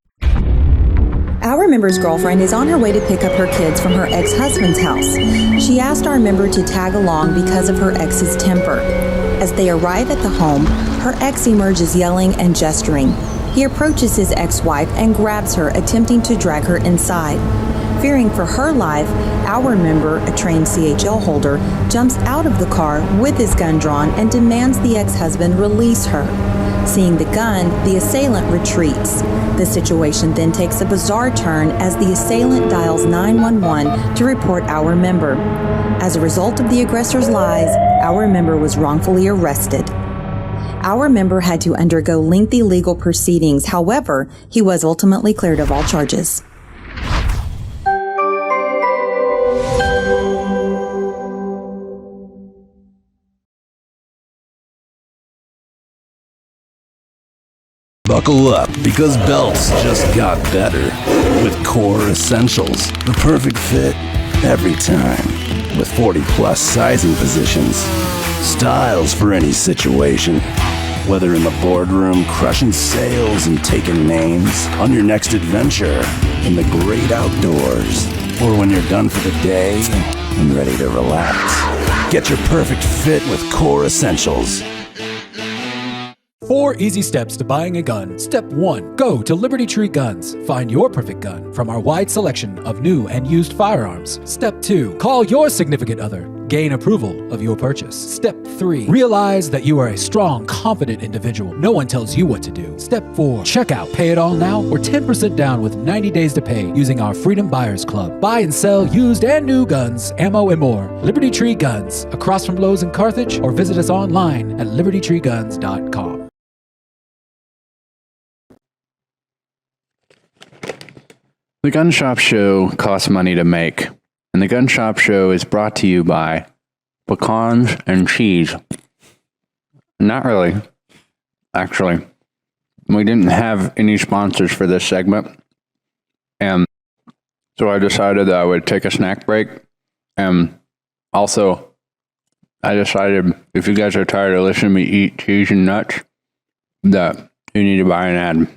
Our member's girlfriend is on her way to pick up her kids from her ex-husband's house. She asked our member to tag along because of her ex's temper. As they arrive at the home, her ex emerges yelling and gesturing. He approaches his ex-wife and grabs her, attempting to drag her inside. Fearing for her life, our member, a trained CHL holder, jumps out of the car with his gun drawn and demands the ex-husband release her. Seeing the gun, the assailant retreats. The situation then takes a bizarre turn as the assailant dials 911 to report our member. As a result of the aggressor's lies, our member was wrongfully arrested. Our member had to undergo lengthy legal proceedings. However, he was ultimately cleared of all charges. Buckle up, because belts just got better. With Kahr Essentials, the perfect fit every time. With 40-plus sizing positions. Styles for any situation. Whether in the boardroom, crushing sales and taking names, on your next adventure, in the great outdoors, or when you're done for the day and ready to relax. Get your perfect fit with Kahr Essentials. 4 easy steps to buying a gun. Step 1. Go to Liberty Tree Guns. Find your perfect gun from our wide selection of new and used firearms. Step 2. Call your significant other. Gain approval of your purchase. Step 3. Realize that you are a strong, confident individual. No one tells you what to do. Step 4. Check out Pay It All Now or 10% down with 90 days to pay using our Freedom Buyers Club. Buy and sell used and new guns, ammo, and more. Liberty Tree Guns, across from Lowe's in Carthage, or visit us online at libertytreeguns.com. The Gun Shop Show costs money to make, and the Gun Shop Show is brought to you by pecans and cheese. Not really. Actually, we didn't have any sponsors for this segment, and so I decided that I would take a snack break, and also, I decided if you guys are tired of listening to me eat cheese and nuts, that you need to buy an ad.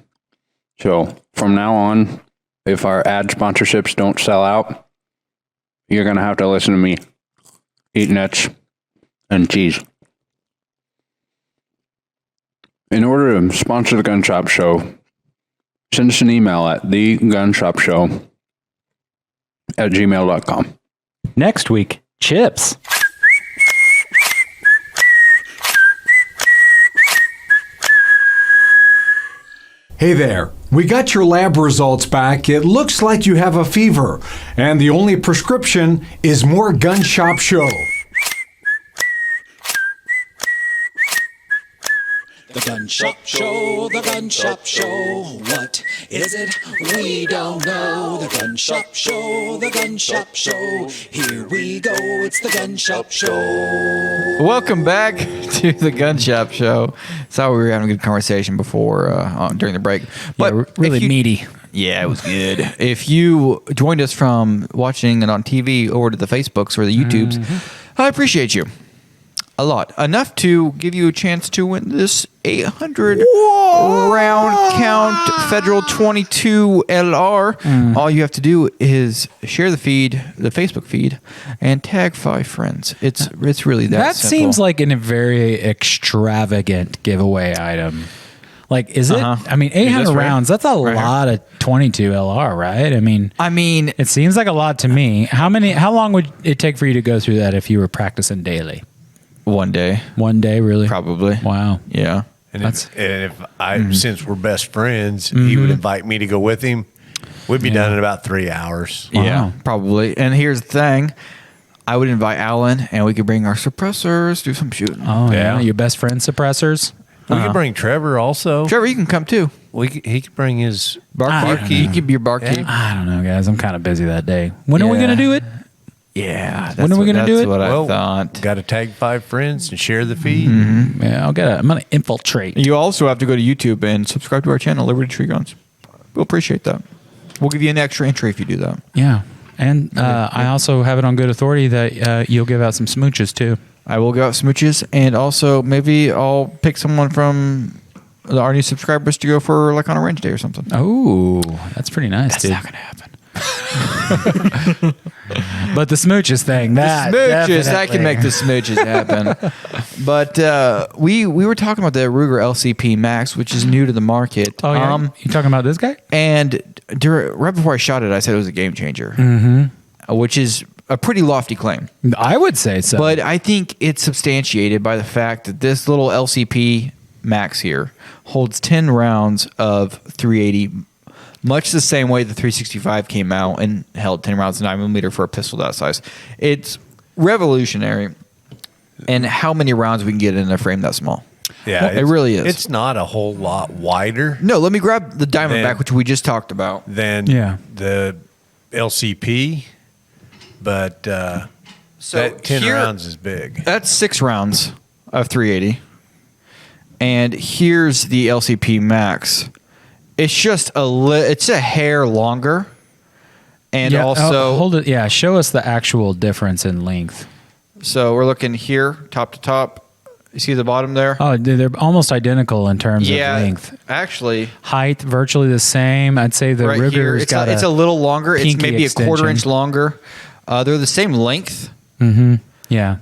So, from now on, if our ad sponsorships don't sell out, you're going to have to listen to me eat nuts and cheese. In order to sponsor the Gun Shop Show, send us an email at thegunshopshow@gmail.com. Next week, chips. Hey there. We got your lab results back. It looks like you have a fever, and the only prescription is more Gun Shop Show. The Gun Shop Show, the Gun Shop Show. What is it? We don't know. The Gun Shop Show, the Gun Shop Show. Here we go, it's the Gun Shop Show. Welcome back to the Gun Shop Show. So we were having a good conversation before, during the break. But yeah, really meaty. Yeah, it was good. If you joined us from watching it on TV over to the Facebooks or the YouTubes, I appreciate you. A lot. Enough to give you a chance to win this 800 round count Federal 22 LR. All you have to do is share the feed, the Facebook feed, and tag 5 friends. It's really that simple. Seems like a very extravagant giveaway item. Like, is it? I mean, 800 rounds, that's a lot of 22 LR, right? I mean, it seems like a lot to me. How long would it take for you to go through that if you were practicing daily? 1 day. 1 day, really? Probably. Wow. Yeah. And since we're best friends, he would invite me to go with him. We'd be done in about 3 hours. Wow. Yeah, probably. And here's the thing. I would invite Alan, and we could bring our suppressors, do some shooting. Oh, yeah. Your best friend suppressors? We could bring Trevor also. Trevor, you can come too. He could bring his barkeep. He could be your barkeep. I don't know, guys. I'm kind of busy that day. When are we going to do it? Yeah. When are we going to do it? That's what I thought. Got to tag 5 friends and share the feed. Yeah, I'm going to infiltrate. You also have to go to YouTube and subscribe to our channel, Liberty Tree Guns. We'll appreciate that. We'll give you an extra entry if you do that. Yeah. And I also have it on good authority that you'll give out some smooches too. I will give out smooches, and also maybe I'll pick someone from our new subscribers to go for like on a range day or something. Oh, that's pretty nice, dude. That's not going to happen. But the smooches thing, I can make the smooches happen. But we were talking about the Ruger LCP Max, which is new to the market. Oh, yeah. You talking about this guy? And right before I shot it, I said it was a game changer, which is a pretty lofty claim. I would say so. But I think it's substantiated by the fact that this little LCP Max here holds 10 rounds of 380, much the same way the 365 came out and held 10 rounds of 9mm for a pistol that size. It's revolutionary in how many rounds we can get in a frame that small. Yeah, it really is. It's not a whole lot wider. No, let me grab the Diamondback, which we just talked about. Than the LCP, but that 10 rounds is big. That's 6 rounds of 380. And here's the LCP Max. It's just it's a hair longer, and also hold it. Yeah, show us the actual difference in length. So we're looking here, top to top. You see the bottom there? Oh, they're almost identical in terms of length. Actually, height virtually the same. I'd say the Ruger's got it's a little longer. It's maybe extension. a 1/4 inch longer. They're the same length. Yeah.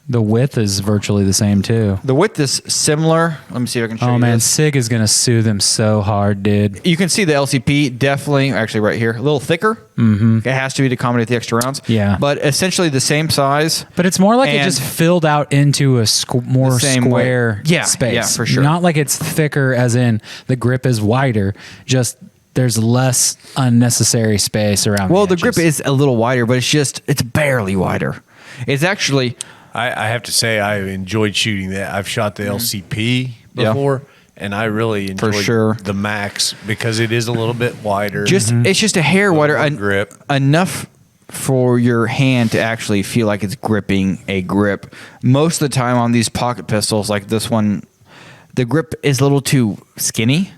The width is virtually the same too. The width is similar. Let me see if I can show you. Oh man, this. SIG is gonna sue them so hard, dude. You can see the LCP definitely, actually right here, a little thicker. It has to be to accommodate the extra rounds. Yeah. But essentially the same size. But it's more like it just filled out into a more square space. Yeah, for sure. Not like it's thicker as in the grip is wider, just there's less unnecessary space around the grip is a little wider, but it's barely wider. It's actually... I have to say I enjoyed shooting that. I've shot the LCP before, and I really enjoyed the Max because it is a little bit wider. It's just a hair wider. Grip. Enough for your hand to actually feel like it's gripping a grip. Most of the time on these pocket pistols like this one, the grip is a little too skinny.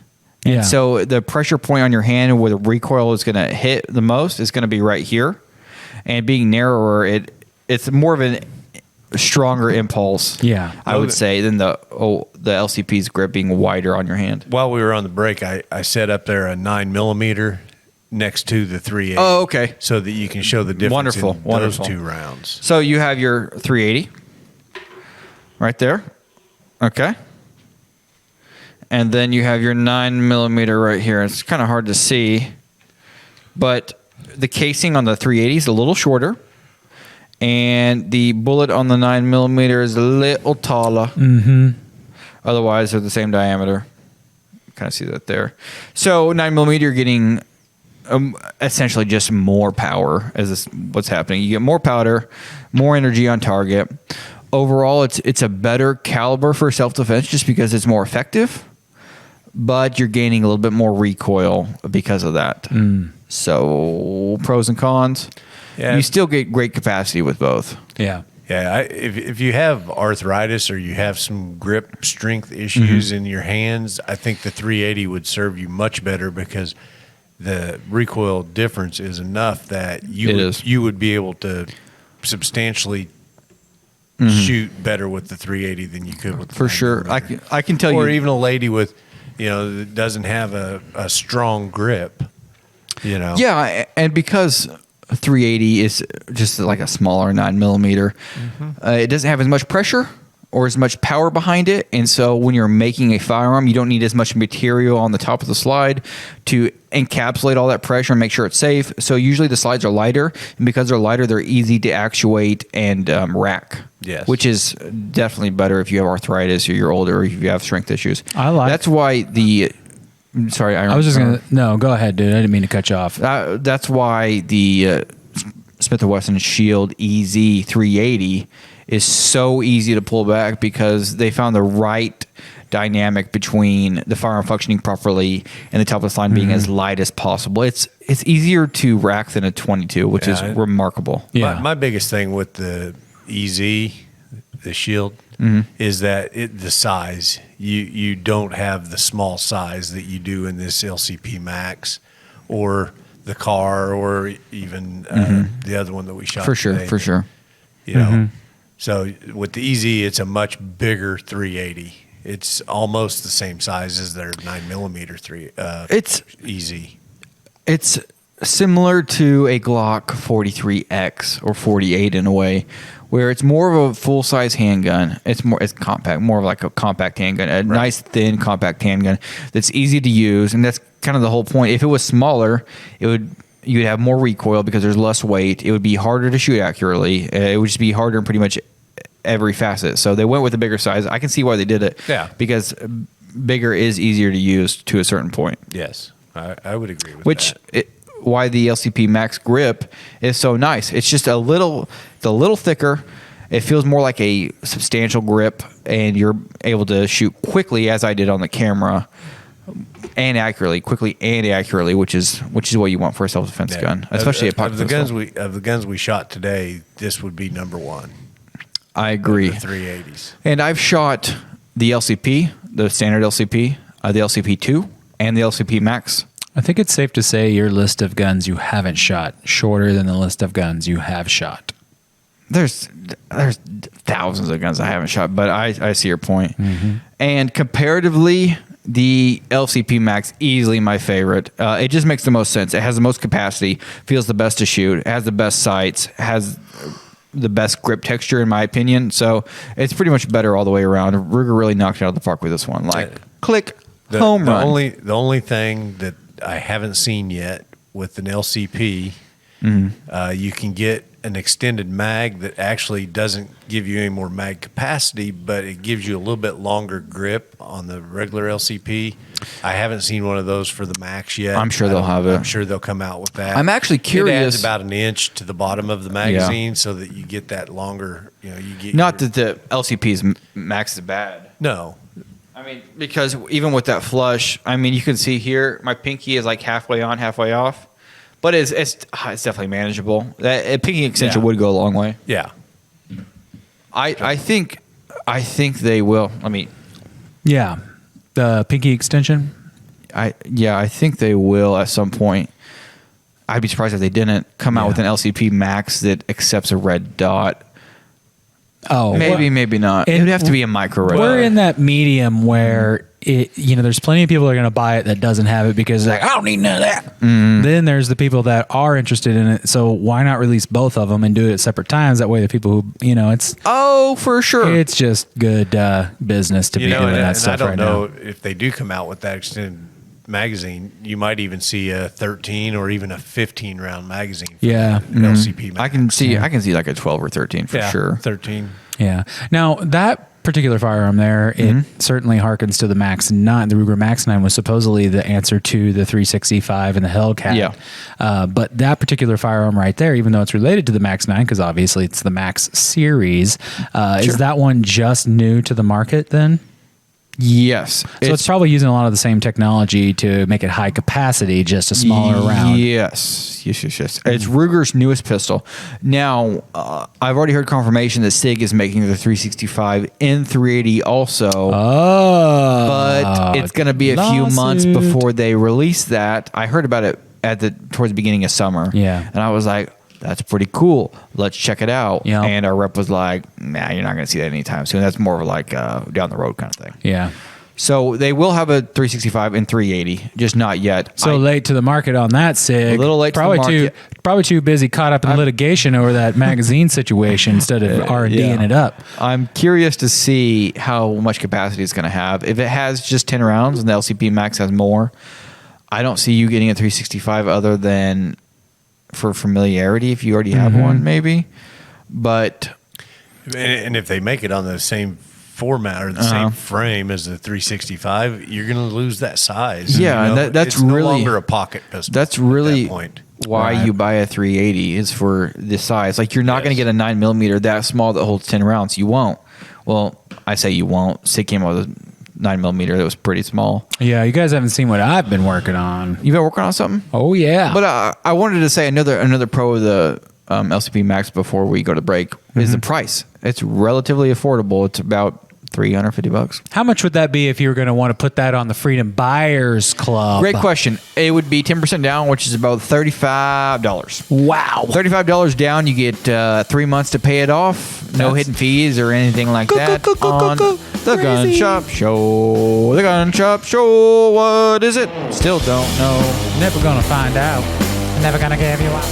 And so the pressure point on your hand where the recoil is going to hit the most is going to be right here. And being narrower, it's more of a stronger impulse, I would say, than the LCP's grip being wider on your hand. While we were on the break, I set up there a 9mm next to the 380. Oh, okay. So that you can show the difference in those 2 rounds. So you have your 380 right there. Okay. And then you have your 9mm right here. It's kind of hard to see, but the casing on the 380 is a little shorter. And the bullet on the 9mm is a little taller. Otherwise, they're the same diameter. kind of see that there. So 9mm, you're getting essentially just more power as what's happening. You get more powder, more energy on target. Overall, it's a better caliber for self-defense just because it's more effective, but you're gaining a little bit more recoil because of that. So pros and cons. Yeah. You still get great capacity with both. Yeah. Yeah, if you have arthritis or you have some grip strength issues in your hands, I think the 380 would serve you much better because the recoil difference is enough that you would be able to substantially shoot better with the 380 than you could with the for sure. I can tell you, or even a lady with that doesn't have a strong grip. Yeah, and because 380 is just like a smaller 9mm, it doesn't have as much pressure or as much power behind it, and so when you're making a firearm, you don't need as much material on the top of the slide to encapsulate all that pressure and make sure it's safe. So usually the slides are lighter, and because they're lighter, they're easy to actuate and rack. Yes, which is definitely better if you have arthritis or you're older or if you have strength issues. That's why the. Sorry, I was just gonna. No, go ahead, dude. I didn't mean to cut you off. That's why the Smith & Wesson Shield EZ 380 is so easy to pull back because they found the right dynamic between the firearm functioning properly and the top of the line being as light as possible. It's easier to rack than a 22, which is remarkable. Yeah, my biggest thing with the EZ, the Shield, is that the size. You don't have the small size that you do in this LCP Max or the Kahr or even the other one that we shot for sure. today. For sure. So with the EZ, it's a much bigger 380. It's almost the same size as their 9mm it's EZ. It's similar to a Glock 43X or 48 in a way, where it's more of a full-size handgun. It's compact, more of like a compact handgun, a nice, thin, compact handgun that's easy to use, and that's kind of the whole point. If it was smaller, you'd have more recoil because there's less weight. It would be harder to shoot accurately. It would just be harder in pretty much every facet. So they went with a bigger size. I can see why they did it. Yeah, because bigger is easier to use to a certain point. Yes, I would agree with that. Why the LCP Max grip is so nice. It's just a little thicker. It feels more like a substantial grip, and you're able to shoot quickly, as I did on the camera, and quickly and accurately, which is what you want for a self-defense gun, especially a pocket pistol. Of the guns we shot today, this would be number one. I agree. The 380s, and I've shot the LCP, the standard LCP, the LCP2, and the LCP Max. I think it's safe to say your list of guns you haven't shot shorter than the list of guns you have shot. There's thousands of guns I haven't shot, but I see your point. And comparatively, the LCP Max, easily my favorite. It just makes the most sense. It has the most capacity, feels the best to shoot, has the best sights, has the best grip texture in my opinion. So it's pretty much better all the way around. Ruger really knocked it out of the park with this one. Click, home run. The only thing that I haven't seen yet with an LCP, you can get an extended mag that actually doesn't give you any more mag capacity, but it gives you a little bit longer grip on the regular LCP. I haven't seen one of those for the Max yet. I'm sure they'll have it. I'm sure they'll come out with that. I'm actually curious. It adds about an inch to the bottom of the magazine so that you get that longer. You get not that the LCP's Max is bad. No. I mean, because even with that flush, I mean, you can see here, my pinky is like halfway on, halfway off. But it's definitely manageable. That pinky extension would go a long way. Yeah, I think they will. I mean, the pinky extension. I think they will at some point. I'd be surprised if they didn't come out with an LCP Max that accepts a red dot. Oh, maybe not. It would have to be a micro red dot. We're in that medium where there's plenty of people that are going to buy it that doesn't have it because they're like, I don't need none of that. Then there's the people that are interested in it. So why not release both of them and do it at separate times? That way the people who, it's... Oh, for sure. It's just good business to be doing that stuff right now. I don't know if they do come out with that extended magazine, you might even see a 13 or even a 15 round magazine. For an LCP Max. I can see like a 12 or 13 for sure. 13. Yeah. Now that particular firearm there, it certainly harkens to the Max 9. The Ruger Max 9 was supposedly the answer to the 365 and the Hellcat. Yeah. But that particular firearm right there, even though it's related to the Max 9, because obviously it's the Max series, is that one just new to the market then? Yes. So it's probably using a lot of the same technology to make it high capacity, just a smaller round. Yes. It's Ruger's newest pistol. Now, I've already heard confirmation that SIG is making the 365 and 380 also. Oh. But it's going to be a few months before they release that. I heard about it towards the beginning of summer. Yeah. And I was like, that's pretty cool. Let's check it out. Yep. And our rep was like, nah, you're not going to see that anytime soon. That's more of like down the road kind of thing. Yeah. So they will have a 365 and 380, just not yet. So late to the market on that, SIG. A little late to the market. Probably too busy caught up in litigation over that magazine situation instead of R&D'ing it up. I'm curious to see how much capacity it's going to have. If it has just 10 rounds and the LCP Max has more, I don't see you getting a 365 other than for familiarity if you already have one, maybe. But and if they make it on the same format or the same frame as the 365, you're going to lose that size. Yeah, and that's it's really no longer a pocket pistol. That's really at that point. why you buy a 380 is for this size. Like you're not going to get a 9mm that small that holds 10 rounds. You won't. Well, I say you won't. SIG came out with a 9mm that was pretty small. Yeah, you guys haven't seen what I've been working on. You've been working on something? Oh yeah. But I wanted to say another pro of the LCP Max before we go to break is the price. It's relatively affordable. It's about $350. How much would that be if you were going to want to put that on the Freedom Buyers Club? Great question. It would be 10% down, which is about $35. Wow. $35 down. You get 3 months to pay it off. No hidden fees or anything like that on the Gun Shop Show. The Gun Shop Show. What is it? Still don't know. Never going to find out. Never going to give you up.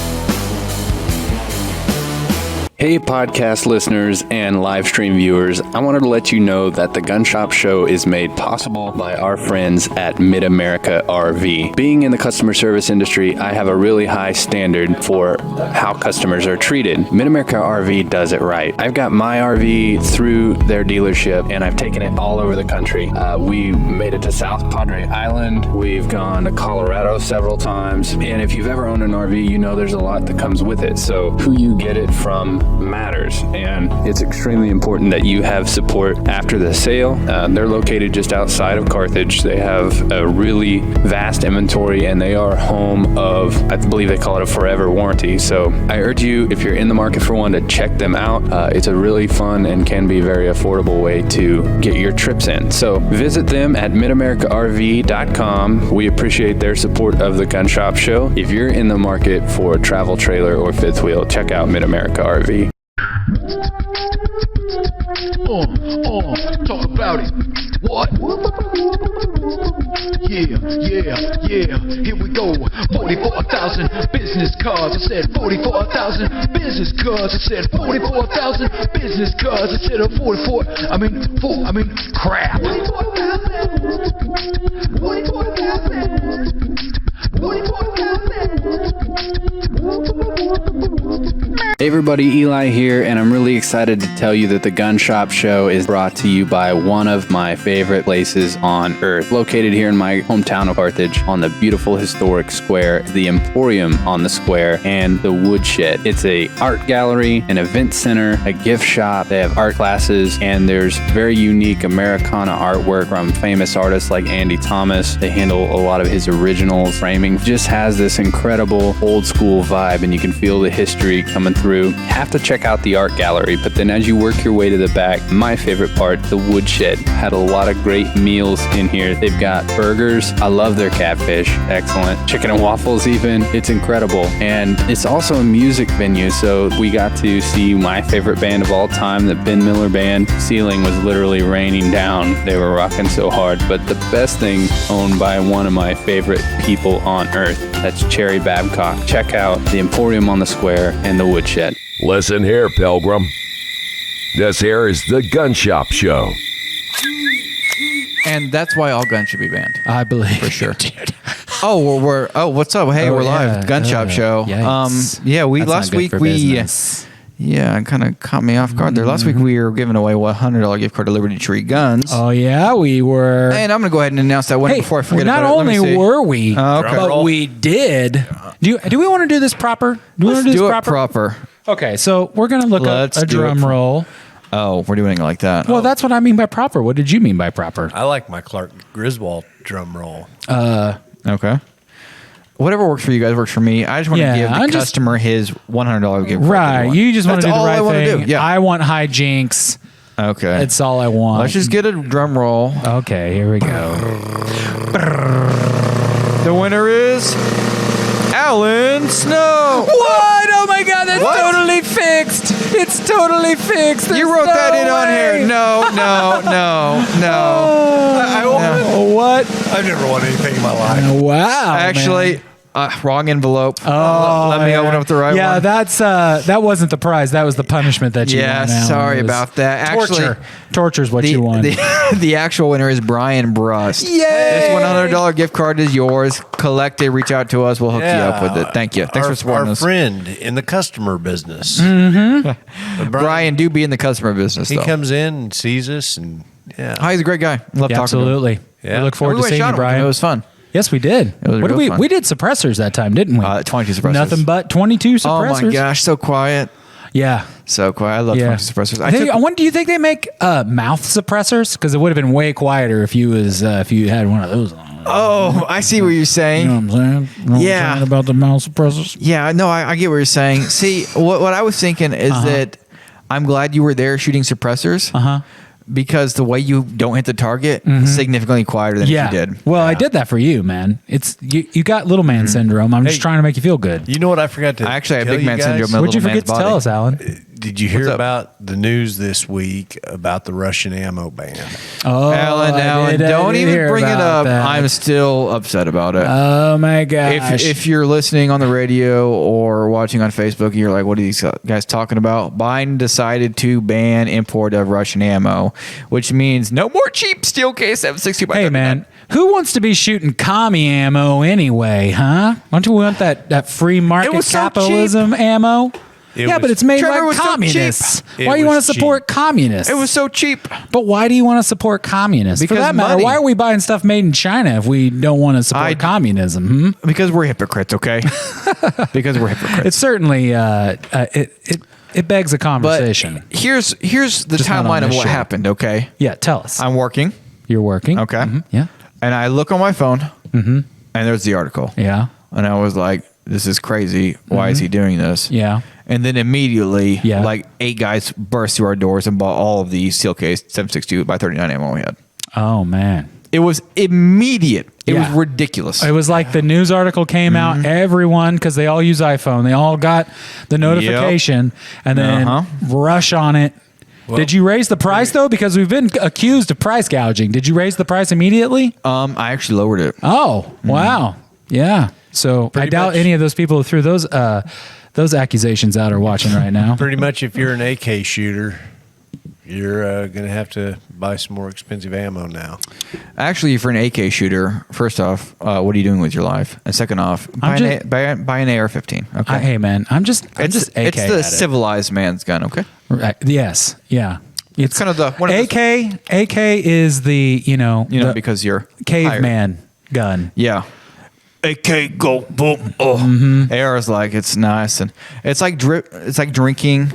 Hey, podcast listeners and live stream viewers. I wanted to let you know that the Gun Shop Show is made possible by our friends at Mid-America RV. Being in the customer service industry, I have a really high standard for how customers are treated. Mid-America RV does it right. I've got my RV through their dealership, and I've taken it all over the country. We made it to South Padre Island. We've gone to Colorado several times. And if you've ever owned an RV, you know there's a lot that comes with it. So who you get it from matters, and it's extremely important that you have support after the sale. They're located just outside of Carthage. They have a really vast inventory, and they are home of, I believe they call it a forever warranty. So I urge you, if you're in the market for one, to check them out. It's a really fun and can be very affordable way to get your trips in. So visit them at midamericarv.com. We appreciate their support of the Gun Shop Show. If you're in the market for a travel trailer or fifth wheel, check out Mid-America RV. Talk about it. What? Yeah. Here we go. 44,000 business cards. I said 44,000 business cards. I said 44,000 business cards. I said 44. Crap. 44,000. Hey everybody, Eli here, and I'm really excited to tell you that the Gun Shop Show is brought to you by one of my favorite places on earth. Located here in my hometown of Carthage on the beautiful historic square, the Emporium on the square, and the Woodshed. It's a art gallery, an event center, a gift shop. They have art classes, and there's very unique Americana artwork from famous artists like Andy Thomas. They handle a lot of his original framing. Just has this incredible old school vibe, and you can feel the history coming through. Have to check out the art gallery, but then as you work your way to the back, my favorite part, the Woodshed. Had a lot of great meals in here. They've got burgers. I love their catfish. Excellent. Chicken and waffles even. It's incredible. And it's also a music venue, so we got to see my favorite band of all time, the Ben Miller Band. Ceiling was literally raining down. They were rocking so hard. But the best thing, owned by one of my favorite people on earth, that's Cherry Babcock. Check out the Emporium on the Square and the Woodshed. Listen here, Pilgrim. This here is the Gun Shop Show. And that's why all guns should be banned. I believe for sure. What's up? Hey, we're live. Gun Shop Show. Yikes. Last That's not good week for we business. Yeah, it kind of caught me off guard there. Last week we were giving away a $100 gift card to Liberty Tree Guns. Oh yeah, we were. And I'm going to go ahead and announce that winner before I forget not about it. Let me only see. were we, Okay. but we did. Do we want to do this proper? Do we Let's want to do do this it proper. Okay, so we're going to look Let's up a do it drum pro- roll. Oh, we're doing it like that. Well, that's what I mean by proper. What did you mean by proper? I like my Clark Griswold drum roll. Okay. Whatever works for you guys works for me. I just want to give the customer his $100 gift card. Right. You just want to do the right thing. Do. Yeah. I want hijinks. Okay. That's all I want. Let's just get a drum roll. Okay, here we go. The winner is Alan Snow. What? Oh my God, that's totally fixed. It's totally fixed. You wrote that in on here. No. What? I've never won anything in my life. Wow. Actually, wrong envelope. Let me open up the right one. Yeah, that wasn't the prize. That was the punishment that you won. Yeah, sorry about that. Torture. Torture is what you won. The actual winner is Brian Brust. Yay! This $100 gift card is yours. Collect it. Reach out to us. We'll hook you up with it. Thank you. Thanks for supporting our us. friend in the customer business. Mm-hmm. Brian, do be in the customer business, He though. comes in and sees us, and Oh, he's a great guy. Love talking to him. Absolutely. Yeah. We look forward We to seeing shot you, him. Brian. It was fun. Yes, we did. It was What did real fun. we did suppressors that time, didn't we? 22 suppressors. Nothing but 22 suppressors. Oh my gosh, so quiet. Yeah. So quiet. I love 22 suppressors. I wonder, do you think they make mouth suppressors? Because it would have been way quieter if you had one of those on. Oh, I see what you're saying. You know what I'm saying? You know what I'm saying about the mouth suppressors? Yeah, no, I get what you're saying. See, what I was thinking is that I'm glad you were there shooting suppressors. Because the way you don't hit the target is significantly quieter than if you did. Well, I did that for you, man. It's you got little man syndrome. I'm just trying to make you feel good. You know what I forgot to I actually have tell big you man guys? syndrome. in a What'd you little forget to man's tell body. us, Alan? Did you hear about the news this week about the Russian ammo ban? Oh, Alan, don't even bring it up. That. I'm still upset about it. Oh my gosh! If you're listening on the radio or watching on Facebook, you're like, "What are these guys talking about?" Biden decided to ban import of Russian ammo, which means no more cheap steel case 760 by 39. Hey man, who wants to be shooting commie ammo anyway, huh? Don't you want that free market was so capitalism ammo? But it's made Trevor, by was so communists. cheap. Why do It you want was to support communists? It was so cheap. But why do you want to support communists? For Because that matter, money. why are we buying stuff made in China if we don't want to support communism? Because we're hypocrites, okay? Because we're hypocrites. It's certainly it begs a conversation. But here's the Just not on timeline of this what show. happened, okay? Yeah, tell us. I'm working. You're working. Okay. Yeah. And I look on my phone, and there's the article. Yeah. And I was like, this is crazy. Why is he doing this? Yeah. And then immediately, Yeah. like 8 guys burst through our doors and bought all of the steel case 762 by 39 ammo we had. Oh man. It was immediate. It was Yeah. ridiculous. It was like the news article came out, everyone, because they all use iPhone, they all got the notification and then rush on it. Did you raise the price though? Because we've been accused of price gouging. Did you raise the price immediately? I actually lowered it. Oh, wow. Yeah. So I doubt any of those people who threw those accusations out are watching right now. Pretty much, if you're an AK shooter, you're going to have to buy some more expensive ammo now. Actually, if you're an AK shooter, first off, what are you doing with your life? And second off, buy an AR-15. Okay. Hey man, I'm just AK it's the at it. civilized man's gun. Okay. Right. Yes. Yeah. It's kind of the one of AK is the the because you're caveman gun. Yeah. AK go boom. Oh, AR is like it's nice and it's like It's like drinking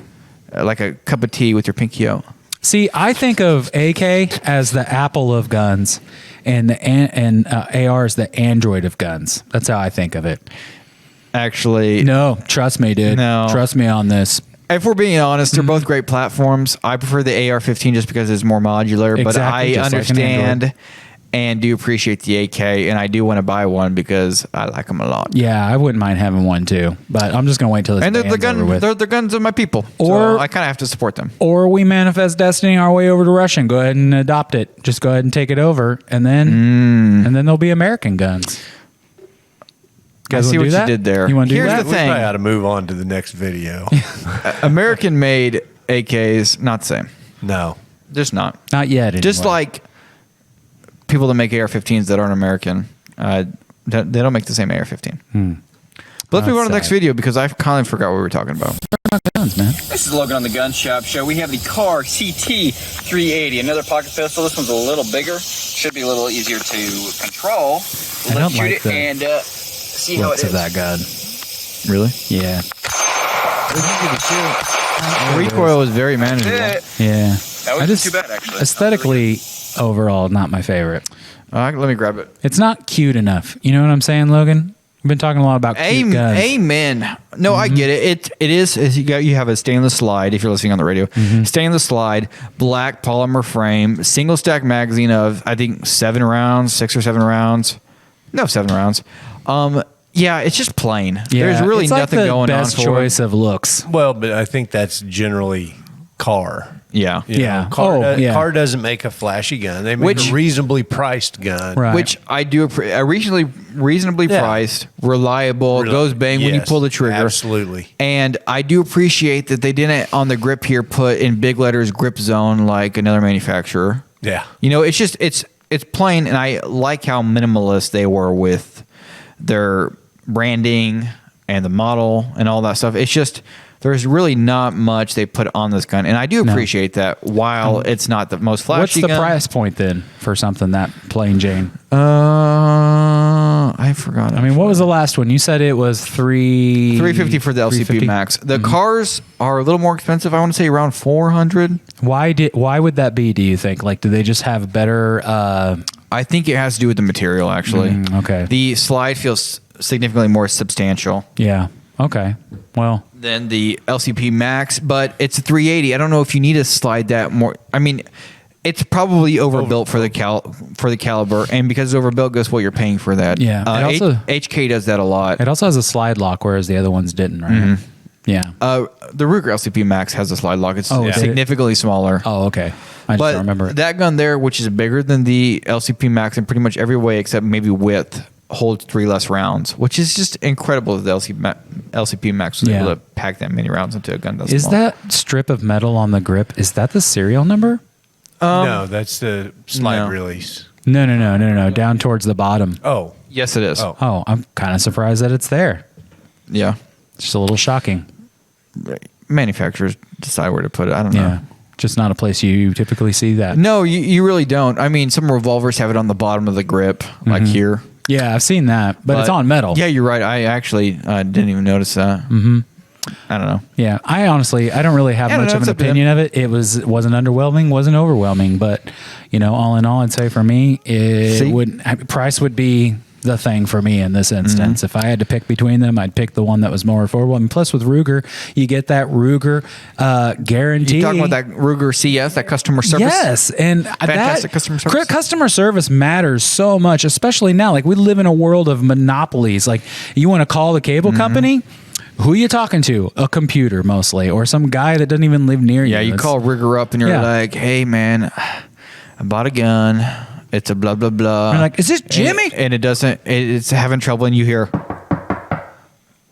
like a cup of tea with your pinky out. See, I think of AK as the Apple of guns, and AR is the Android of guns. That's how I think of it. Actually, no, trust me, dude. No, trust me on this. If we're being honest, they're both great platforms. I prefer the AR-15 just because it's more modular, but Exactly, I just like an understand and do appreciate the AK, and I do want to buy one because I like them a lot. Yeah, I wouldn't mind having one too, but I'm just gonna wait till this. And they're the guns of my people, so I kind of have to support them. Or we manifest destiny our way over to Russia and go ahead and adopt it. Just go ahead and take it over, and then there'll be American guns. I see what you did there. You want to do Here's that? the thing. We probably ought to move on to the next video. American-made AKs, not the same. No. Just not. Not yet. Just anyway. like people that make AR-15s that aren't American, they don't make the same AR-15. But let's move on to the next video because I kind of forgot what we were talking about. guns, man. This is Logan on the Gun Shop Show. We have the Kahr CT380, another pocket pistol. This one's a little bigger. Should be a little easier to control. I don't Let's shoot like it the and see how it looks is. of that gun. Really? Yeah. The recoil was very manageable. Yeah. That wasn't too bad, actually. Aesthetically, overall, not my favorite. Let me grab it. It's not cute enough. You know what I'm saying, Logan? We've been talking a lot about cute guns. Amen. No, I get it. It is you have a stainless slide if you're listening on the radio. Stainless slide, black polymer frame, single stack magazine of I think 7 rounds, 6 or 7 rounds. No, 7 rounds. Yeah, it's just plain. Yeah, There's really it's like nothing the going best on for choice of looks. Well, but I think that's generally Kahr. Yeah. You know, Yeah. Kahr doesn't make a flashy gun. They make a reasonably priced gun. Right. Which I do reasonably priced, reliable, goes bang when you pull the trigger. Absolutely. And I do appreciate that they didn't on the grip here put in big letters grip zone like another manufacturer. Yeah. You know, it's just it's plain, and I like how minimalist they were with their branding and the model and all that stuff. It's just there's really not much they put on this gun, and I do appreciate that. While it's not the most flashy, What's the price point then for something that plain Jane? I forgot. I mean, what was the last one? You said it was $350 for the LCP Max. The cars are a little more expensive. I want to say around $400. Why would that be? Do you think? Like, do they just have better? I think it has to do with the material. Actually, okay. The slide feels significantly more substantial. Yeah. Okay. Well, than the LCP Max, but it's a 380. I don't know if you need to slide that more. I mean, it's probably overbuilt for the caliber, and because it's overbuilt, guess what? You're paying for that. Yeah. HK does that a lot. It also has a slide lock, whereas the other ones didn't, right? Yeah. The Ruger LCP Max has a slide lock. It's did it? significantly smaller. Oh, okay. I just don't remember it. That gun there, which is bigger than the LCP Max in pretty much every way except maybe width, holds 3 less rounds, which is just incredible that the LCP Max was able to pack that many rounds into a gun. Is that strip of metal on the grip, is that the serial number? No, that's the slide release. No. Down towards the bottom. Oh. Yes, it is. Oh, I'm kind of surprised that it's there. Yeah. Just a little shocking. Manufacturers decide where to put it. I don't know. Yeah. Just not a place you typically see that. No, you really don't. I mean, some revolvers have it on the bottom of the grip, like here. Yeah, I've seen that, but it's on metal. Yeah, you're right. I actually didn't even notice that. I don't know. Yeah, I don't really have much of an opinion of it. It wasn't underwhelming, wasn't overwhelming, but all in all, I'd say for me, price would be the thing for me in this instance. If I had to pick between them, I'd pick the one that was more affordable. And plus, with Ruger, you get that Ruger guarantee. You talking about that Ruger CS, that customer service? Yes, and fantastic customer service. Customer service matters so much, especially now. Like, we live in a world of monopolies. Like, you want to call the cable company. Who are you talking to? A computer, mostly, or some guy that doesn't even live near you. Yeah, you call Ruger up and you're like, "Hey, man, I bought a gun. It's a blah, blah, blah." You're like, "Is this Jimmy?" And it doesn't, it's having trouble, and you hear,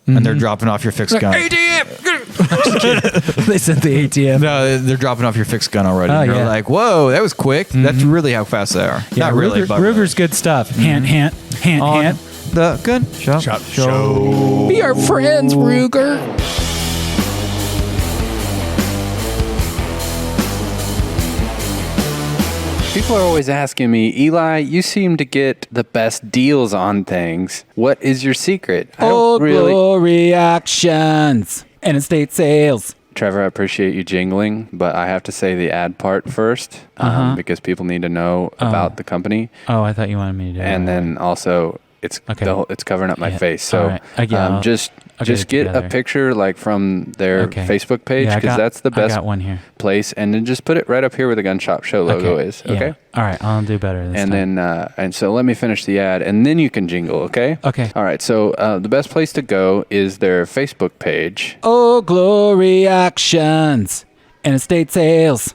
and they're dropping off your fixed gun. ATM! They sent the ATM. No, they're dropping off your fixed gun already. Oh, You're yeah. like, whoa, that was quick. That's really how fast they are. Yeah, Not really, but Ruger's good stuff. Hint. on the Gun Shop Show. Be our friends, Ruger. People are always asking me, Eli, you seem to get the best deals on things. What is your secret? Glory actions and estate sales. Trevor, I appreciate you jingling, but I have to say the ad part first because people need to know about the company. Oh, I thought you wanted me to do that. And then also, it's it's covering up my face. So just get a picture like from their Facebook page because that's the best place. And then just put it right up here where the Gun Shop Show logo is. Okay. All right. I'll do better this time. And so let me finish the ad and then you can jingle. Okay. Okay. All right. So the best place to go is their Facebook page. Oh, glory actions and estate sales.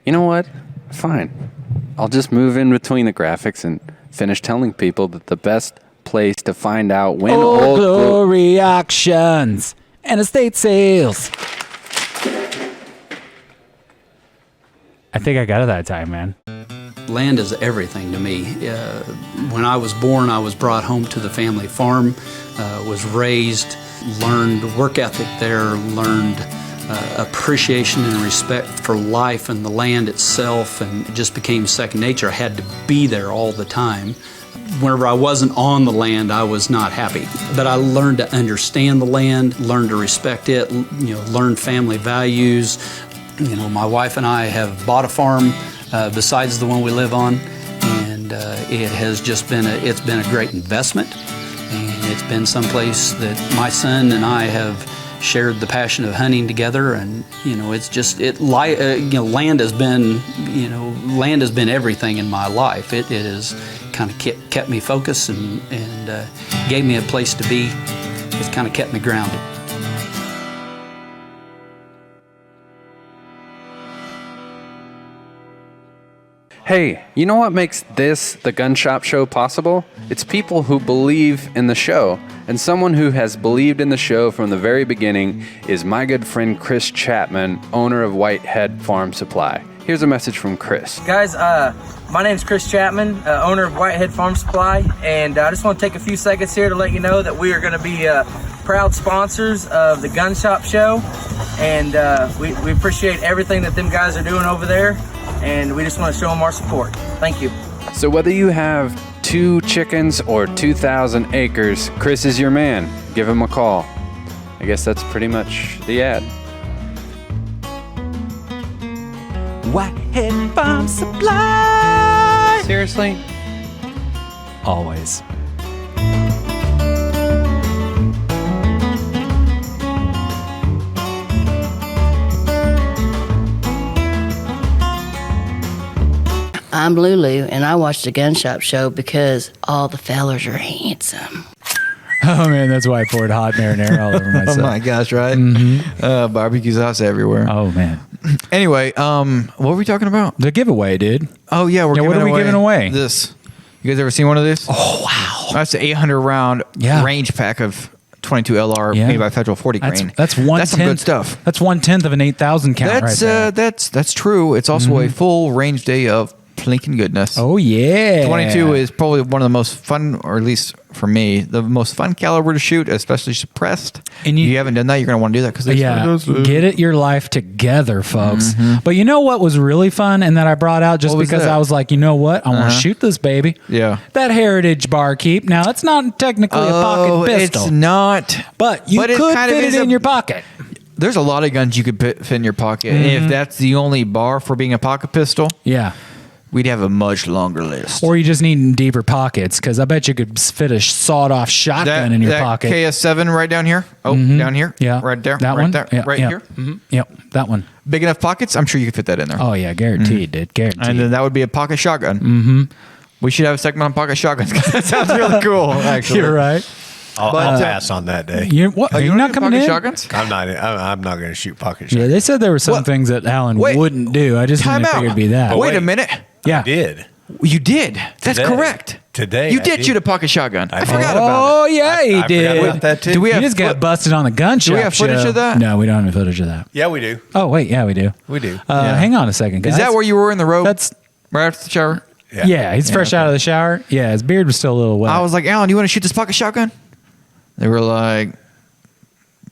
You know what? Fine. I'll just move in between the graphics and finish telling people that the best place to find out when Old Glory auctions and estate sales. I think I got it that time, man. Land is everything to me. When I was born, I was brought home to the family farm, was raised, learned work ethic there, learned appreciation and respect for life and the land itself, and it just became second nature. I had to be there all the time. Whenever I wasn't on the land, I was not happy. But I learned to understand the land, learned to respect it, learned family values. My wife and I have bought a farm besides the one we live on, and it has just been it's been a great investment, and it's been someplace that my son and I have shared the passion of hunting together, and it's just land has been everything in my life. It has kind of kept me focused and gave me a place to be. It's kind of kept me grounded. Hey, you know what makes this, the Gun Shop Show, possible? It's people who believe in the show. And someone who has believed in the show from the very beginning is my good friend Chris Chapman, owner of Whitehead Farm Supply. Here's a message from Chris. Guys, my name's Chris Chapman, owner of Whitehead Farm Supply, and I just want to take a few seconds here to let you know that we are going to be proud sponsors of the Gun Shop Show, and we appreciate everything that them guys are doing over there, and we just want to show them our support. Thank you. So whether you have 2 chickens or 2,000 acres, Chris is your man. Give him a call. I guess that's pretty much the ad. Whitehead Farm Supply. Seriously? Always. I'm Lulu, and I watch the Gun Shop Show because all the fellers are handsome. Oh man, that's why I poured hot marinara all over myself. Oh my gosh, right? Barbecue sauce everywhere. Oh man. Anyway, what were we talking about? The giveaway, dude. Oh yeah, what are we giving away? This. You guys ever seen one of these? Oh wow. That's an 800 round range pack of 22 LR made by Federal 40 grain. That's some good stuff. That's 1/10 of an 8,000 count right there. That's true. It's also a full range day of plinking goodness. Oh yeah. 22 is probably one of the most fun, or at least for me, the most fun caliber to shoot, especially suppressed. And you haven't done that, you're going to want to do that because get your life together, folks. But you know what was really fun, and that I brought out just because I was like, you know what, I want to shoot this baby. Yeah, that Heritage Barkeep. Now it's not technically a pocket pistol. It's not, but you could fit it in your pocket. There's a lot of guns you could fit in your pocket. And if that's the only bar for being a pocket pistol, we'd have a much longer list. Or you just need deeper pockets, because I bet you could fit a sawed-off shotgun in your pocket. KS7 right down here. Oh, down here. Yeah. Right there. That right one? there. Yeah, right here. Yep, that one. Big enough pockets? I'm sure you could fit that in there. Oh, yeah, guaranteed, dude. Guaranteed. And then that would be a pocket shotgun. We should have a segment on pocket shotguns. That sounds really cool, actually. You're right. I'll pass on that day. Are you not coming in? Shotguns? I'm not going to shoot pocket shotguns. Yeah, they said there were some things that Alan wouldn't do. I just didn't figure it'd be that. Wait a minute. Yeah. I did. You did. That's correct. Today. You did shoot a pocket shotgun. I forgot about it. Oh, yeah, he did. I forgot about that, too. Do we have you just got busted on the gun shop. Do we have footage of that? No, we don't have any footage of that. Yeah, we do. Oh, wait. Yeah, we do. We do. Hang on a second, guys. Is that where you were in the robe? That's right after the shower? Yeah, he's fresh out of the shower. Yeah, his beard was still a little wet. I was like, Alan, you want to shoot this pocket shotgun? They were like,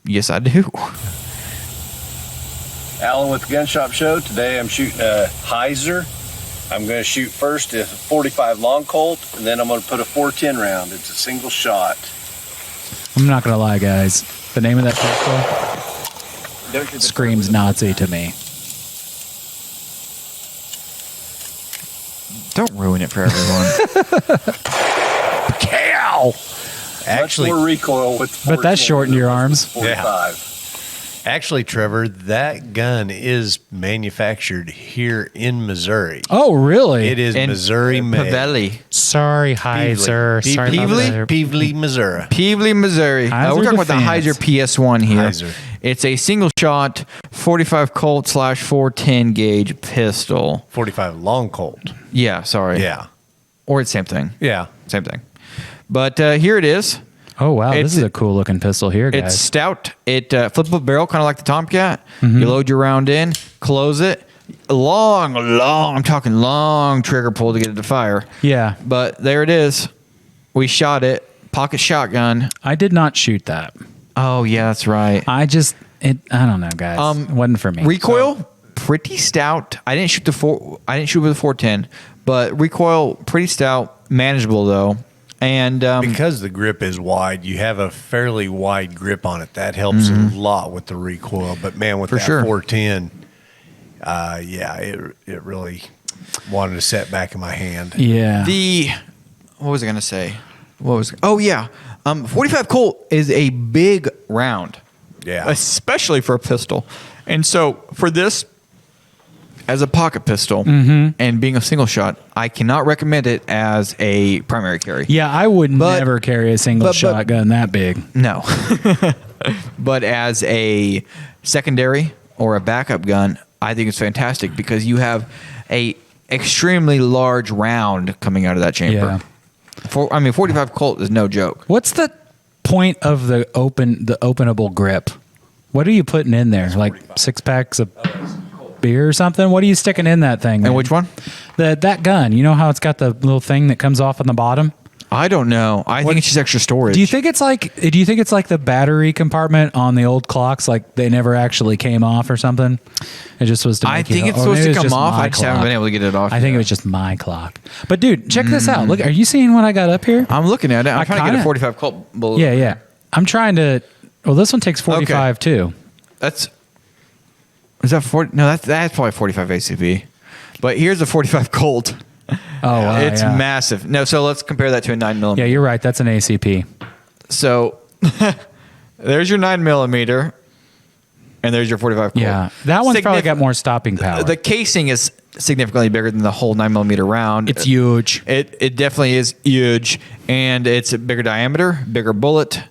yes, I do. Alan with the Gun Shop Show. Today I'm shooting a Heiser. I'm going to shoot first a 45 long Colt, and then I'm going to put a 410 round. It's a single shot. I'm not going to lie, guys. The name of that pistol screams Nazi to me. Don't ruin it for everyone. Cow! Actually, much more recoil with 410. But that's shortened your arms. 45. Actually, Trevor, that gun is manufactured here in Missouri. Oh, really? It is Missouri made. Paveli. Sorry, Heiser. Sorry, Pevely, Missouri. Pevely, Missouri. We're talking about the Heiser PS1 here. Heiser. It's a single shot 45 Colt / 410 gauge pistol. 45 long Colt. Yeah, sorry. Yeah. Or it's same thing. Yeah. Same thing. But here it is. Oh, wow. This is a cool looking pistol here, guys. It's stout. It flip-up barrel, kind of like the Tomcat. You load your round in, close it. Long, I'm talking long trigger pull to get it to fire. Yeah. But there it is. We shot it. Pocket shotgun. I did not shoot that. Oh, yeah, that's right. I don't know, guys. It wasn't for me. Recoil, pretty stout. I didn't shoot with the 410, but recoil pretty stout, manageable though. And because the grip is wide, you have a fairly wide grip on it. That helps a lot with the recoil. But man, with that 410, it really wanted to set back in my hand. Yeah. What was I going to say? 45 Colt is a big round. Yeah. Especially for a pistol. And so for this, as a pocket pistol and being a single shot, I cannot recommend it as a primary carry. Yeah, I would never carry a single shotgun that big. No. But as a secondary or a backup gun, I think it's fantastic because you have a extremely large round coming out of that chamber. Yeah. 45 Colt is no joke. What's the point of the openable grip? What are you putting in there? Like 6 packs of beer or something? What are you sticking in that thing? And which one? That gun. You know how it's got the little thing that comes off on the bottom? I don't know. I think it's just extra storage. Do you think it's like the battery compartment on the old clocks? Like they never actually came off or something? It just was to make I think it's supposed to come off. I just haven't been able to get it off. I think it was just my clock. But dude, check this out. Look, are you seeeing what I got up here? I'm looking at it. I'm trying to get a 45 Colt bullet. Yeah. I'm trying to. Well, this one takes 45 too. Is that 40? No, that's probably 45 ACP. But here's a 45 Colt. Oh, wow, it's massive. No, so let's compare that to a 9mm. Yeah, you're right. That's an ACP. So there's your 9mm, and there's your 45 Colt. Yeah, that one's probably got more stopping power. The casing is significantly bigger than the whole 9mm round. It's huge. It definitely is huge, and it's a bigger diameter, bigger bullet.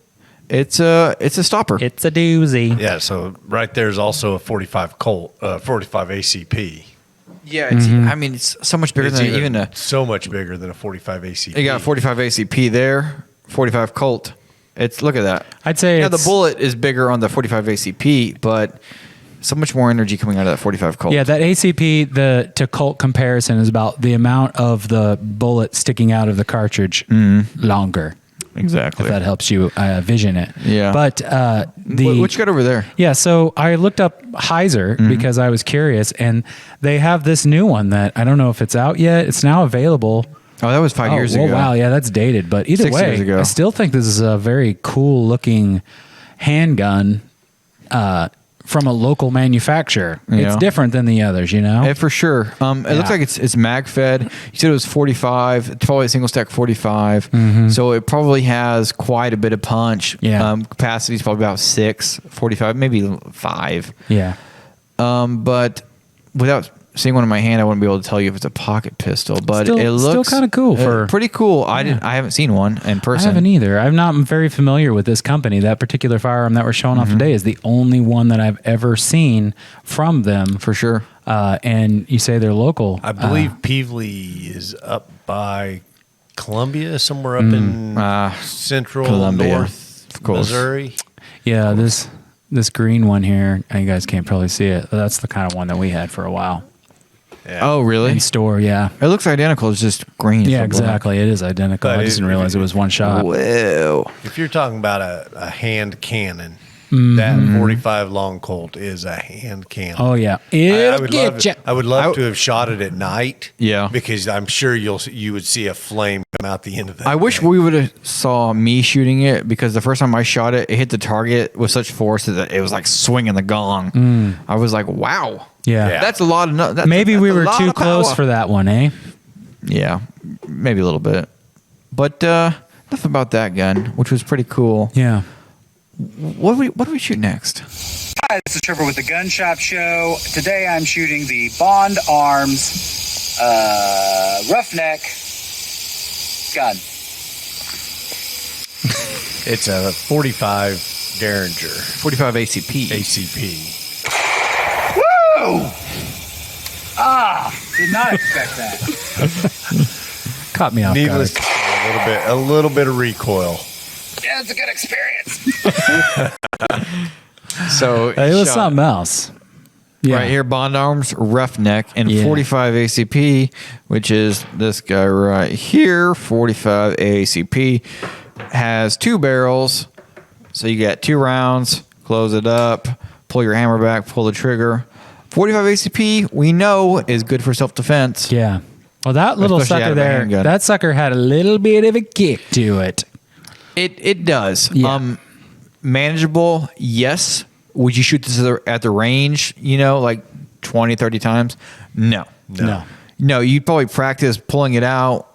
It's a stopper. It's a doozy. Yeah, so right there's also a 45 Colt, 45 ACP. Yeah, it's so much bigger than even a... So much bigger than a 45 ACP. You got a 45 ACP there, 45 Colt. Look at that. I'd say the bullet is bigger on the 45 ACP, but so much more energy coming out of that 45 Colt. Yeah, that ACP, to Colt comparison is about the amount of the bullet sticking out of the cartridge longer. Exactly. If that helps you vision it. Yeah. But what you got over there? Yeah, so I looked up Heiser because I was curious, and they have this new one that I don't know if it's out yet. It's now available. Oh, that was 5 years ago. Wow, yeah, that's dated. But either 6 years way, ago. I still think this is a very cool looking handgun from a local manufacturer. It's different than the others, you know? Yeah, for sure. It looks like it's mag fed. You said it was 45. It's probably a single stack 45. So it probably has quite a bit of punch. Yeah. Capacity is probably about 6, 45, maybe 5. Yeah. But without seeing one in my hand, I wouldn't be able to tell you if it's a pocket pistol. But Still- it looks still kinda cool for- pretty cool. I haven't seen one in person. I haven't either. I'm not very familiar with this company. That particular firearm that we're showing off today is the only one that I've ever seen from them. For sure. And you say they're local. I believe Peevely is up by Columbia, somewhere up in central Columbia, north of course. Missouri. Yeah, this green one here, you guys can't probably see it, but that's the kind of one that we had for a while. Yeah. Oh, really? In store, yeah. It looks identical. It's just green. Yeah, so black. exactly. It is identical. But I just didn't realize it was one shot. Whoa. If you're talking about a hand cannon, that 45 long Colt is a hand cannon. Oh, yeah. I would love I- to have shot it at night. Yeah. Because I'm sure you would see a flame come out the end of that. I wish we would have saw me shooting it because the first time I shot it, it hit the target with such force that it was like swinging the gong. I was like, wow. Yeah. That's a lot of... Maybe we were too close for that one, eh? Yeah, maybe a little bit. But enough about that gun, which was pretty cool. Yeah. What do we shoot next? Hi, this is Trevor with the Gun Shop Show. Today I'm shooting the Bond Arms Roughneck gun. It's a 45 Derringer. 45 ACP. ACP. Woo! Did not expect that. Caught me off Needless guard. to say, a little bit of recoil. Yeah, it's a good experience. So It was something else. Yeah. Right here, Bond Arms Roughneck and Yeah. 45 ACP, which is this guy right here. 45 ACP has 2 barrels, so you get 2 rounds. Close it up, pull your hammer back, pull the trigger. 45 ACP, we know, is good for self-defense. Yeah. Well, that little Especially out sucker of a there, handgun. that sucker had a little bit of a kick to it. It does. Yeah. Manageable, yes. Would you shoot this at the range, like 20, 30 times? No. No, you'd probably practice pulling it out,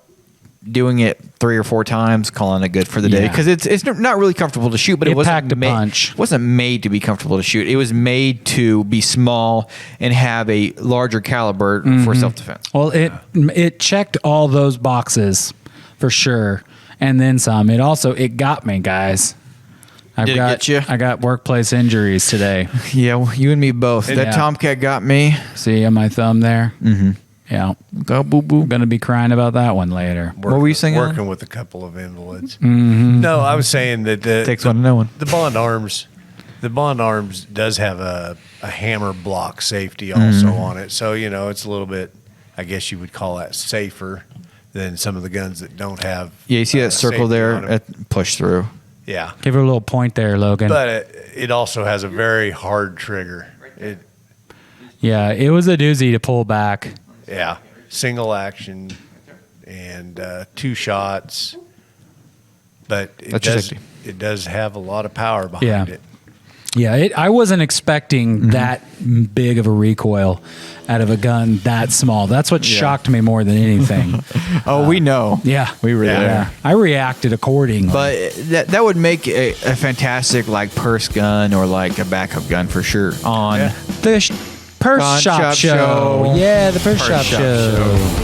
doing it 3 or 4 times, calling it good for the day. Yeah. Because it's not really comfortable to shoot, but it packed a punch. wasn't made to be comfortable to shoot. It was made to be small and have a larger caliber for self-defense. Well, it checked all those boxes for sure, and then some. It got me, guys. Did it get you? I got workplace injuries today. Yeah, you and me both. That Tomcat got me. See on my thumb there? Mm-hmm. Yeah. Go boo boo. I'm going to be crying about that one later. What were you saying? Working with a couple of invalids. Mm-hmm. No, I was saying that takes one to know one. The Bond Arms does have a hammer block safety also on it. So, it's a little bit, I guess you would call that safer than some of the guns that don't have. Yeah, you see that circle there? Push through. Yeah. Give her a little point there, Logan. But it also has a very hard trigger. Yeah, it was a doozy to pull back. Yeah, single action and 2 shots, but it does have a lot of power behind it. Yeah, I wasn't expecting that big of a recoil out of a gun that small. That's what shocked me more than anything. We know. Yeah, we really are. I reacted accordingly. But that would make a fantastic like purse gun or like a backup gun for sure on the Purse Shop Show. Yeah, the Purse Shop Show.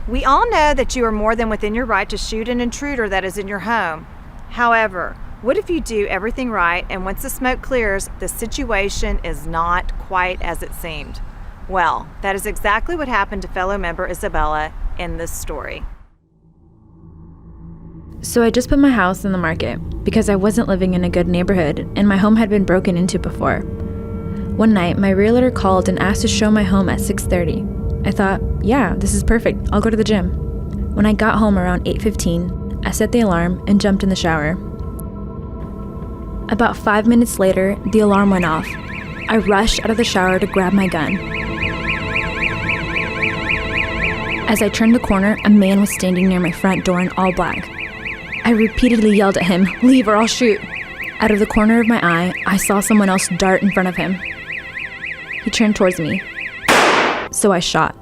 We all know that you are more than within your right to shoot an intruder that is in your home. However, what if you do everything right and once the smoke clears, the situation is not quite as it seemed? Well, that is exactly what happened to fellow member Isabella in this story. So I just put my house on the market because I wasn't living in a good neighborhood and my home had been broken into before. One night, my realtor called and asked to show my home at 6:30. I thought, yeah, this is perfect. I'll go to the gym. When I got home around 8:15, I set the alarm and jumped in the shower. About 5 minutes later, the alarm went off. I rushed out of the shower to grab my gun. As I turned the corner, a man was standing near my front door in all black. I repeatedly yelled at him, "Leave or I'll shoot." Out of the corner of my eye, I saw someone else dart in front of him. He turned towards me, so I shot.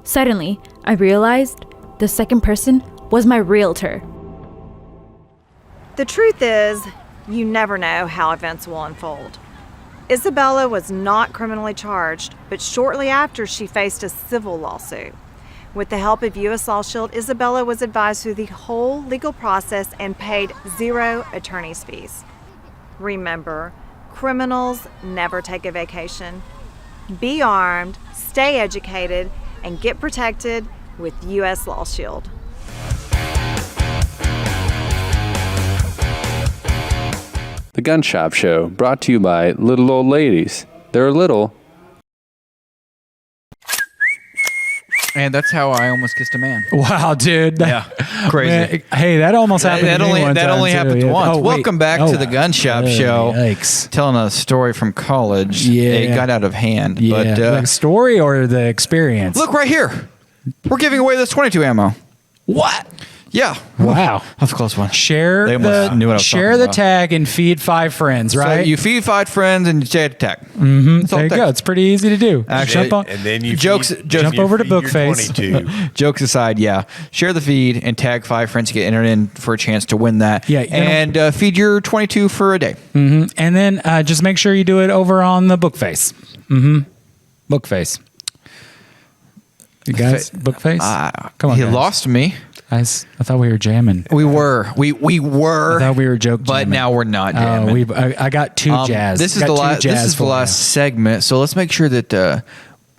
Suddenly, I realized the second person was my realtor. The truth is, you never know how events will unfold. Isabella was not criminally charged, but shortly after she faced a civil lawsuit. With the help of U.S. Law Shield, Isabella was advised through the whole legal process and paid 0 attorney's fees. Remember, criminals never take a vacation. Be armed, stay educated, and get protected with U.S. Law Shield. The Gun Shop Show, brought to you by Little Old Ladies. They're little. And that's how I almost kissed a man. Wow, dude. Yeah, crazy. Man, hey, that almost happened to me one that time, only too. happened Yeah. once. Oh, wait. Welcome back to the Gun Shop Show. Yikes. Telling a story from college. Yeah. It got out of hand. Yeah, But the story or the experience? look right here. We're giving away this 22 ammo. What? Yeah. Wow. That's a close one. Share They almost knew what I was share talking the about. tag and feed 5 friends, right? So you feed 5 friends and you say tag. Mm-hmm. There you go. It's pretty easy to do. Actually, jump, And then you jokes jump over to Bookface. 22. Jokes aside, yeah. Share the feed and tag 5 friends to get entered in for a chance to win that. Yeah, and feed your 22 for a day. Mm-hmm. And then just make sure you do it over on the Bookface. Mm-hmm. Bookface. You guys, Bookface? Come on, He guys. lost me. Guys, I thought we were jamming. We were. We were. I thought we were joke But jamming. now we're not jamming. I got 2 jazz. This is Got the 2 last. jazz This is the for last segment. So let's make sure that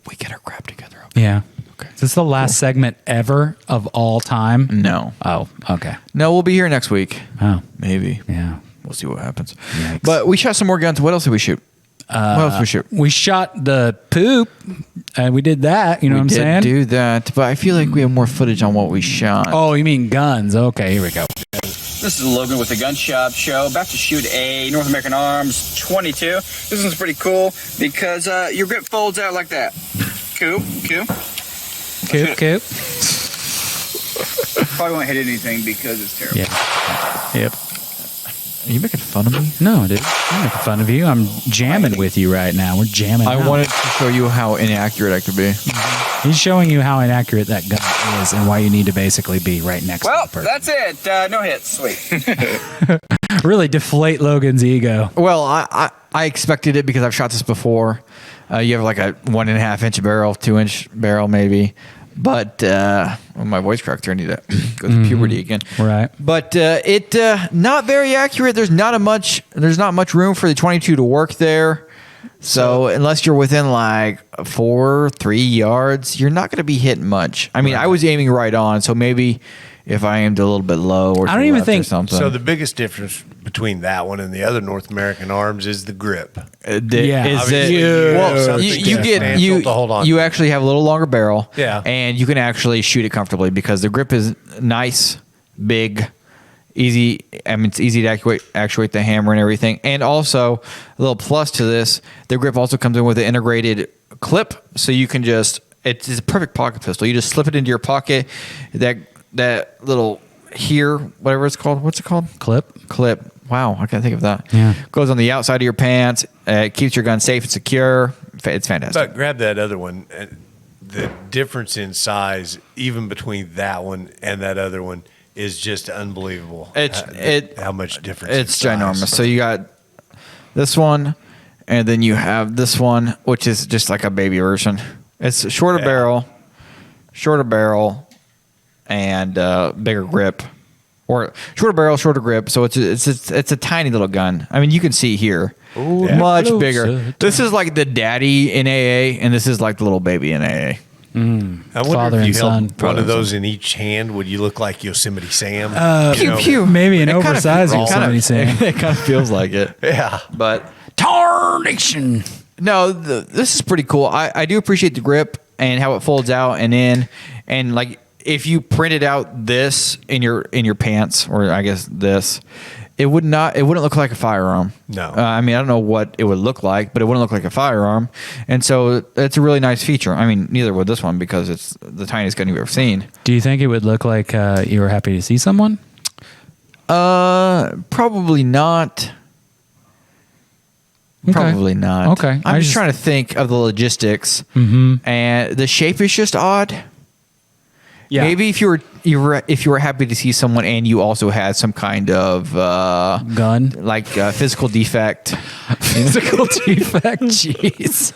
we get our crap together. you. Yeah. Okay. this the last segment ever of all time? No. Oh, okay. No, we'll be here next week. Oh. Maybe. Yeah. We'll see what happens. Yikes. But we shot some more guns. What else did we shoot? What else did we shoot? We shot the poop, and we did that. You know what I'm saying? We did do that, but I feel like we have more footage on what we shot. Oh, you mean guns? Okay, here we go. This is Logan with the Gun Shop Show. About to shoot a North American Arms 22. This one's pretty cool because your grip folds out like that. Coop. Probably won't hit anything because it's terrible. Yeah. Yep. Are you making fun of me? No, dude. I'm making fun of you. I'm jamming with you right now. We're jamming. I wanted to show you how inaccurate I could be. He's showing you how inaccurate that gun is and why you need to basically be right next to the person. That's it. No hits. Sweet. Really deflate Logan's ego. Well, I expected it because I've shot this before. You have like a 1.5 inch barrel, 2 inch barrel maybe. But my voice cracked there. I need to go through puberty again. Right. But it not very accurate. There's not much room for the 22 to work there. So unless you're within like 3 yards, you're not going to be hitting much. I mean, I was aiming right on, so maybe if I aimed a little bit low or I don't even think something. So the biggest difference between that one and the other North American Arms is the grip. You actually have a little longer barrel. Yeah. And you can actually shoot it comfortably because the grip is nice, big, easy. I mean, it's easy to actuate the hammer and everything. And also, a little plus to this, the grip also comes in with an integrated clip, so you can it's a perfect pocket pistol. You just slip it into your pocket. That little here, whatever it's called. What's it called? Clip. Wow, I can't think of that. Yeah. Goes on the outside of your pants. It keeps your gun safe and secure. It's fantastic. But grab that other one. The difference in size, even between that one and that other one, is just unbelievable. How much difference? It's ginormous. So you got this one, and then you have this one, which is just like a baby version. It's a shorter barrel, and bigger grip, or shorter barrel, shorter grip. So it's a tiny little gun. I mean, you can see here, much bigger. This is like the daddy in AA, and this is like the little baby in AA. I wonder if you held one of those in each hand, would you look like Yosemite Sam? Pew pew. Maybe an oversized Yosemite Sam. It kind of feels like it. Yeah, but tarnation. No, this is pretty cool. I do appreciate the grip and how it folds out and in, and like if you printed out this in your pants, or I guess this, it wouldn't look like a firearm. No. I mean, I don't know what it would look like, but it wouldn't look like a firearm. And so it's a really nice feature. I mean, neither would this one because it's the tiniest gun you've ever seen. Do you think it would look like you were happy to see someone? Probably not. Okay. Probably not. Okay. I'm just trying to think of the logistics. Mm-hmm. And the shape is just odd. Yeah. Maybe if you were happy to see someone and you also had some kind of gun, like physical defect. Physical defect. Jeez.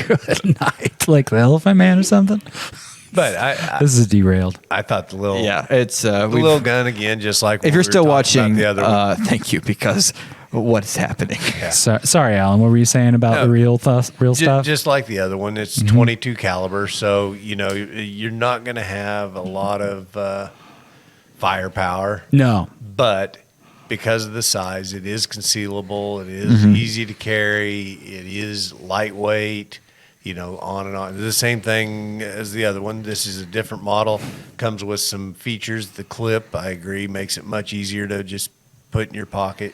Good night. Like the Elephant Man or something. But this is derailed. I thought the little it's the little gun again, just like if you're still watching. The other one. Thank you, because what is happening? Yeah. Sorry, Alan. What were you saying about the real stuff? Just like the other one, it's 22 caliber, so you're not going to have a lot of firepower. No, but because of the size, it is concealable. It is easy to carry. It is lightweight. On and on. The same thing as the other one. This is a different model. Comes with some features. The clip, I agree, makes it much easier to just put in your pocket.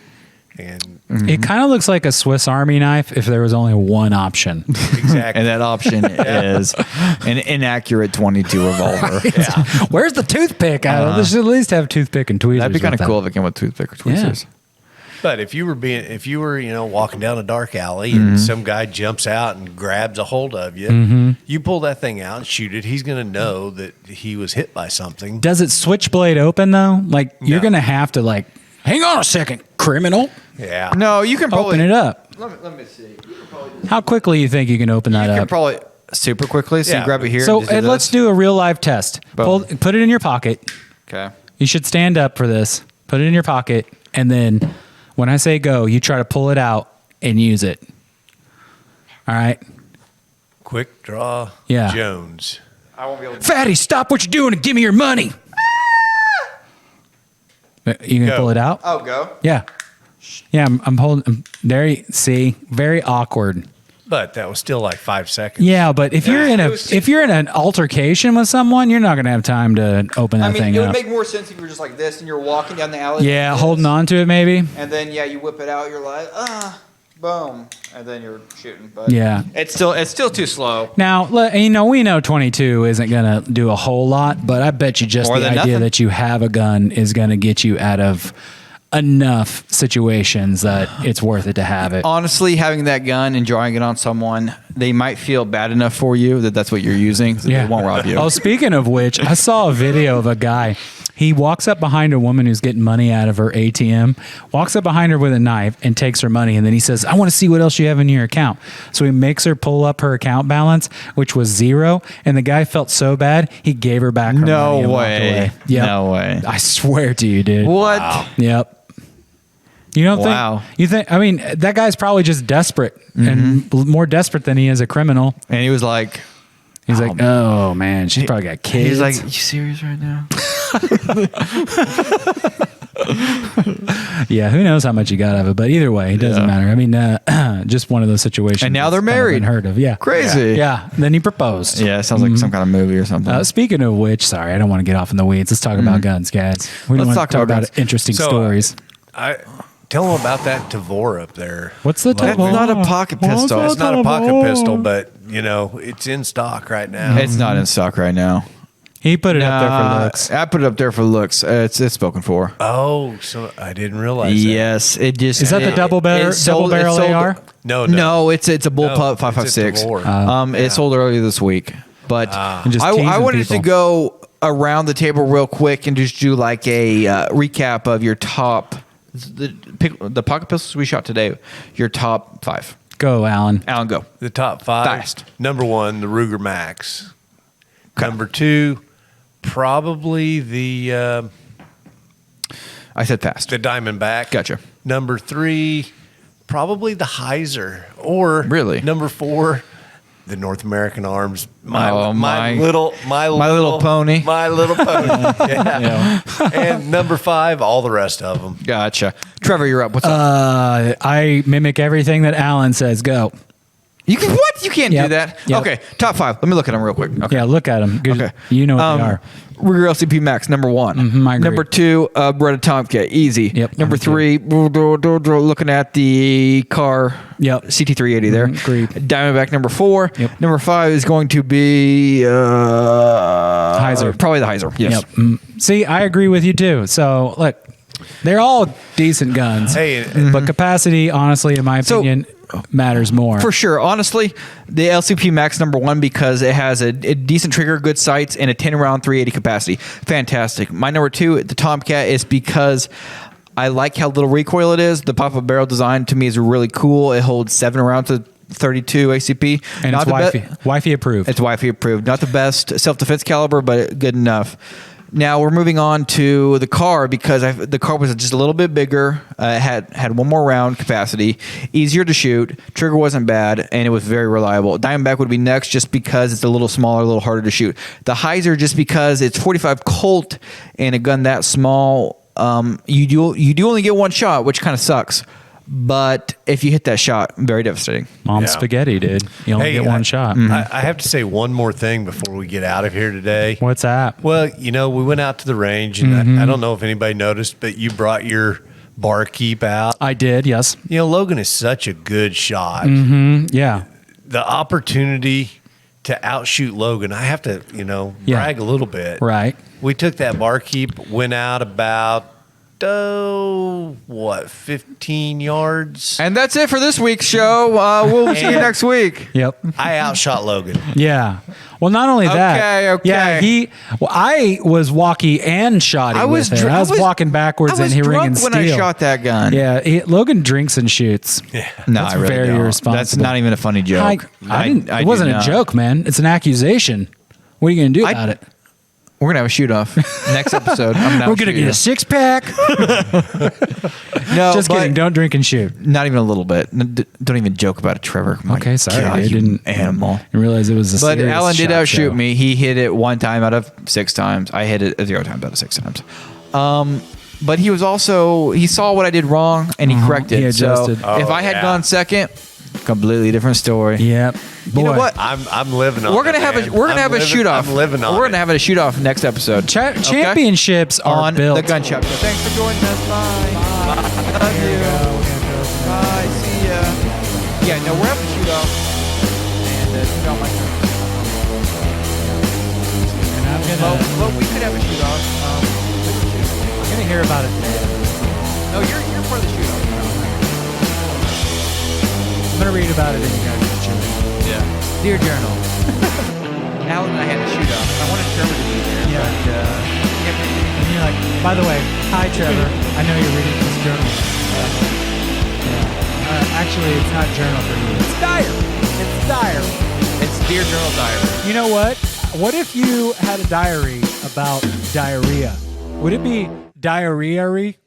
And it kind of looks like a Swiss Army knife if there was only one option. Exactly. And that option is an inaccurate 22 revolver. Right. Yeah. Where's the toothpick? They should at least have toothpick and tweezers. That'd be kind of cool if it came with toothpick or tweezers. Yeah. But if you were walking down a dark alley and some guy jumps out and grabs a hold of you, you pull that thing out and shoot it, he's going to know that he was hit by something. Does it switchblade open though? Like you're going to have to hang on a second, criminal. Yeah. No, you can probably open it up. Let me see. How quickly you think you can open that up? You can probably super quickly. So you grab it here. So and let's do a real live test. Put it in your pocket. Okay. You should stand up for this. Put it in your pocket, and then when I say go, you try to pull it out and use it. All right. Quick draw. Yeah. Jones. I won't be able to. Fatty, stop what you're doing and give me your money. You gonna pull it out? Oh, go. Yeah. Yeah, I'm holding. See, very awkward. But that was still like 5 seconds. Yeah, but if you're in an altercation with someone, you're not gonna have time to open that thing it up. would make more sense if you were just like this and you're walking down the alley. Yeah, like holding on to it maybe. And then you whip it out. You're like, boom, and then you're shooting. But Yeah. it's still too slow. Now, we know 22 isn't gonna do a whole lot, but I bet you just More the than idea nothing. that you have a gun is gonna get you out of enough situations that it's worth it to have it. Honestly, having that gun and drawing it on someone, they might feel bad enough for you that that's what you're using. So they won't rob you. Oh, speaking of which, I saw a video of a guy. He walks up behind a woman who's getting money out of her ATM, walks up behind her with a knife and takes her money. And then he says, I want to see what else you have in your account. So he makes her pull up her account balance, which was 0. And the guy felt so bad, he gave her back her money. No and walked way. away. Yep. No way. I swear to you, dude. What? Wow. Yep. You don't Wow. think? You think? I mean, that guy's probably just desperate and more desperate than he is a criminal. And he was like, he's like, oh man, she's probably got kids. He's like, you serious right now? Yeah, who knows how much he got out of it, but either way, it doesn't matter. I mean, just one of those situations. And now they're that's kind of married. unheard of. Yeah, Crazy. Yeah. Then he proposed. Yeah, it sounds like some kind of movie or something. Speaking of which, sorry, I don't want to get off in the weeds. Let's talk about guns, guys. We Let's want talk to talk about about guns. interesting So, stories. Tell them about that Tavor up there. What's the That's Tavor? not a pocket pistol. It's not a pocket pistol, but it's in stock right now. It's not in stock right now. He put it up there for looks. I put it up there for looks. It's spoken for. Oh, so I didn't realize that. Yes, it just Is that the double barrel AR? No. It's a bullpup 5.56. It sold earlier this week, but Just I teasing wanted people. to go around the table real quick and just do like a recap of your top the pocket pistols we shot today. Your top 5. Go, Alan. Alan, go. The top 5. Fast. Number 1, the Ruger Max. Number 2, probably the I said fast. The Diamondback. Gotcha. Number 3, probably the Heiser. Or really? Number 4, the North American Arms. My little pony. My little pony. Yeah. And number 5, all the rest of them. Gotcha. Trevor, you're up. What's up? I mimic everything that Alan says. Go. You can what? You can't Yep. do that. Yep. Okay, top 5. Let me look at them real quick. Okay. Yeah, look at them. Okay. You know what they are. Ruger LCP Max, number 1. I agree. Number 2, Beretta Tomcat, easy. Yep. Number 3, looking at the Kahr CT380 there. Agreed. Diamondback, number 4. Yep. Number 5 is going to be Heiser. Probably the Heiser. Yes. Yep. See, I agree with you too. So look, they're all decent guns. Hey, but capacity, honestly, in my opinion, matters more. For sure. Honestly, the LCP Max number 1 because it has a decent trigger, good sights, and a 10-round 380 capacity. Fantastic. My number 2, the Tomcat, is because I like how little recoil it is. The pop-up barrel design to me is really cool. It holds 7 rounds of 32 ACP. And Not it's wifey approved. It's wifey approved. Not the best self-defense caliber, but good enough. Now we're moving on to the Kahr because the Kahr was just a little bit bigger, had 1 more round capacity, easier to shoot, trigger wasn't bad, and it was very reliable. Diamondback would be next just because it's a little smaller, a little harder to shoot. The Heiser just because it's 45 Colt and a gun that small, you do only get 1 shot, which kind of sucks. But if you hit that shot, very devastating. Mom's spaghetti, dude. You only get 1 shot. I have to say one more thing before we get out of here today. What's that? Well, we went out to the range, and I don't know if anybody noticed, but you brought your barkeep out. I did, yes. Logan is such a good shot. Yeah. The opportunity to outshoot Logan, I have to, brag a little bit. Right. We took that barkeep, went out about 15 yards. And that's it for this week's show. We'll see you next week. Yep. I outshot Logan. Yeah. Well, not only that. Okay. Yeah, I was walkie and shotty I was with it. I was walking backwards and he ringing steel. when I shot that gun. Yeah, Logan drinks and shoots. Yeah. No, That's I really very don't. irresponsible. That's not even a funny joke. It wasn't a joke, man. It's an accusation. What are you going to do about it? We're gonna have a shoot off next episode. We're gonna get a 6-pack. No, just kidding. Don't drink and shoot. Not even a little bit. Don't even joke about it, Trevor. Okay, sorry. God, I didn't animal. Didn't realize it was a But serious Alan did shot outshoot show. me. He hit it 1 time out of 6 times. I hit it 0 times out of 6 times. But he was also he saw what I did wrong and he corrected. He adjusted. So if I had gone second, completely different story. Yep. You know what? I'm living on. We're gonna have a shoot off. I'm living on. We're gonna have a shoot off next episode. Championships are on built the gun shop. So thanks for joining us. Bye. Love you. Bye. See ya. Yeah. No, we're having a shoot off. And shoot off my turn. And I'm gonna. Well, we could have a shoot off. I'm gonna hear about it today. No, you're part of the shoot off. I'm gonna read about it in you guys' children. Yeah. Dear Journal. Alan and I had a shoot off. I wanted Trevor to be there. Yeah. But, And you're like, by the way, hi Trevor. I know you're reading this journal. Actually, it's not journal for you. It's diary. It's diary. It's Dear Journal Diary. You know what? What if you had a diary about diarrhea? Would it be diarrhea-y?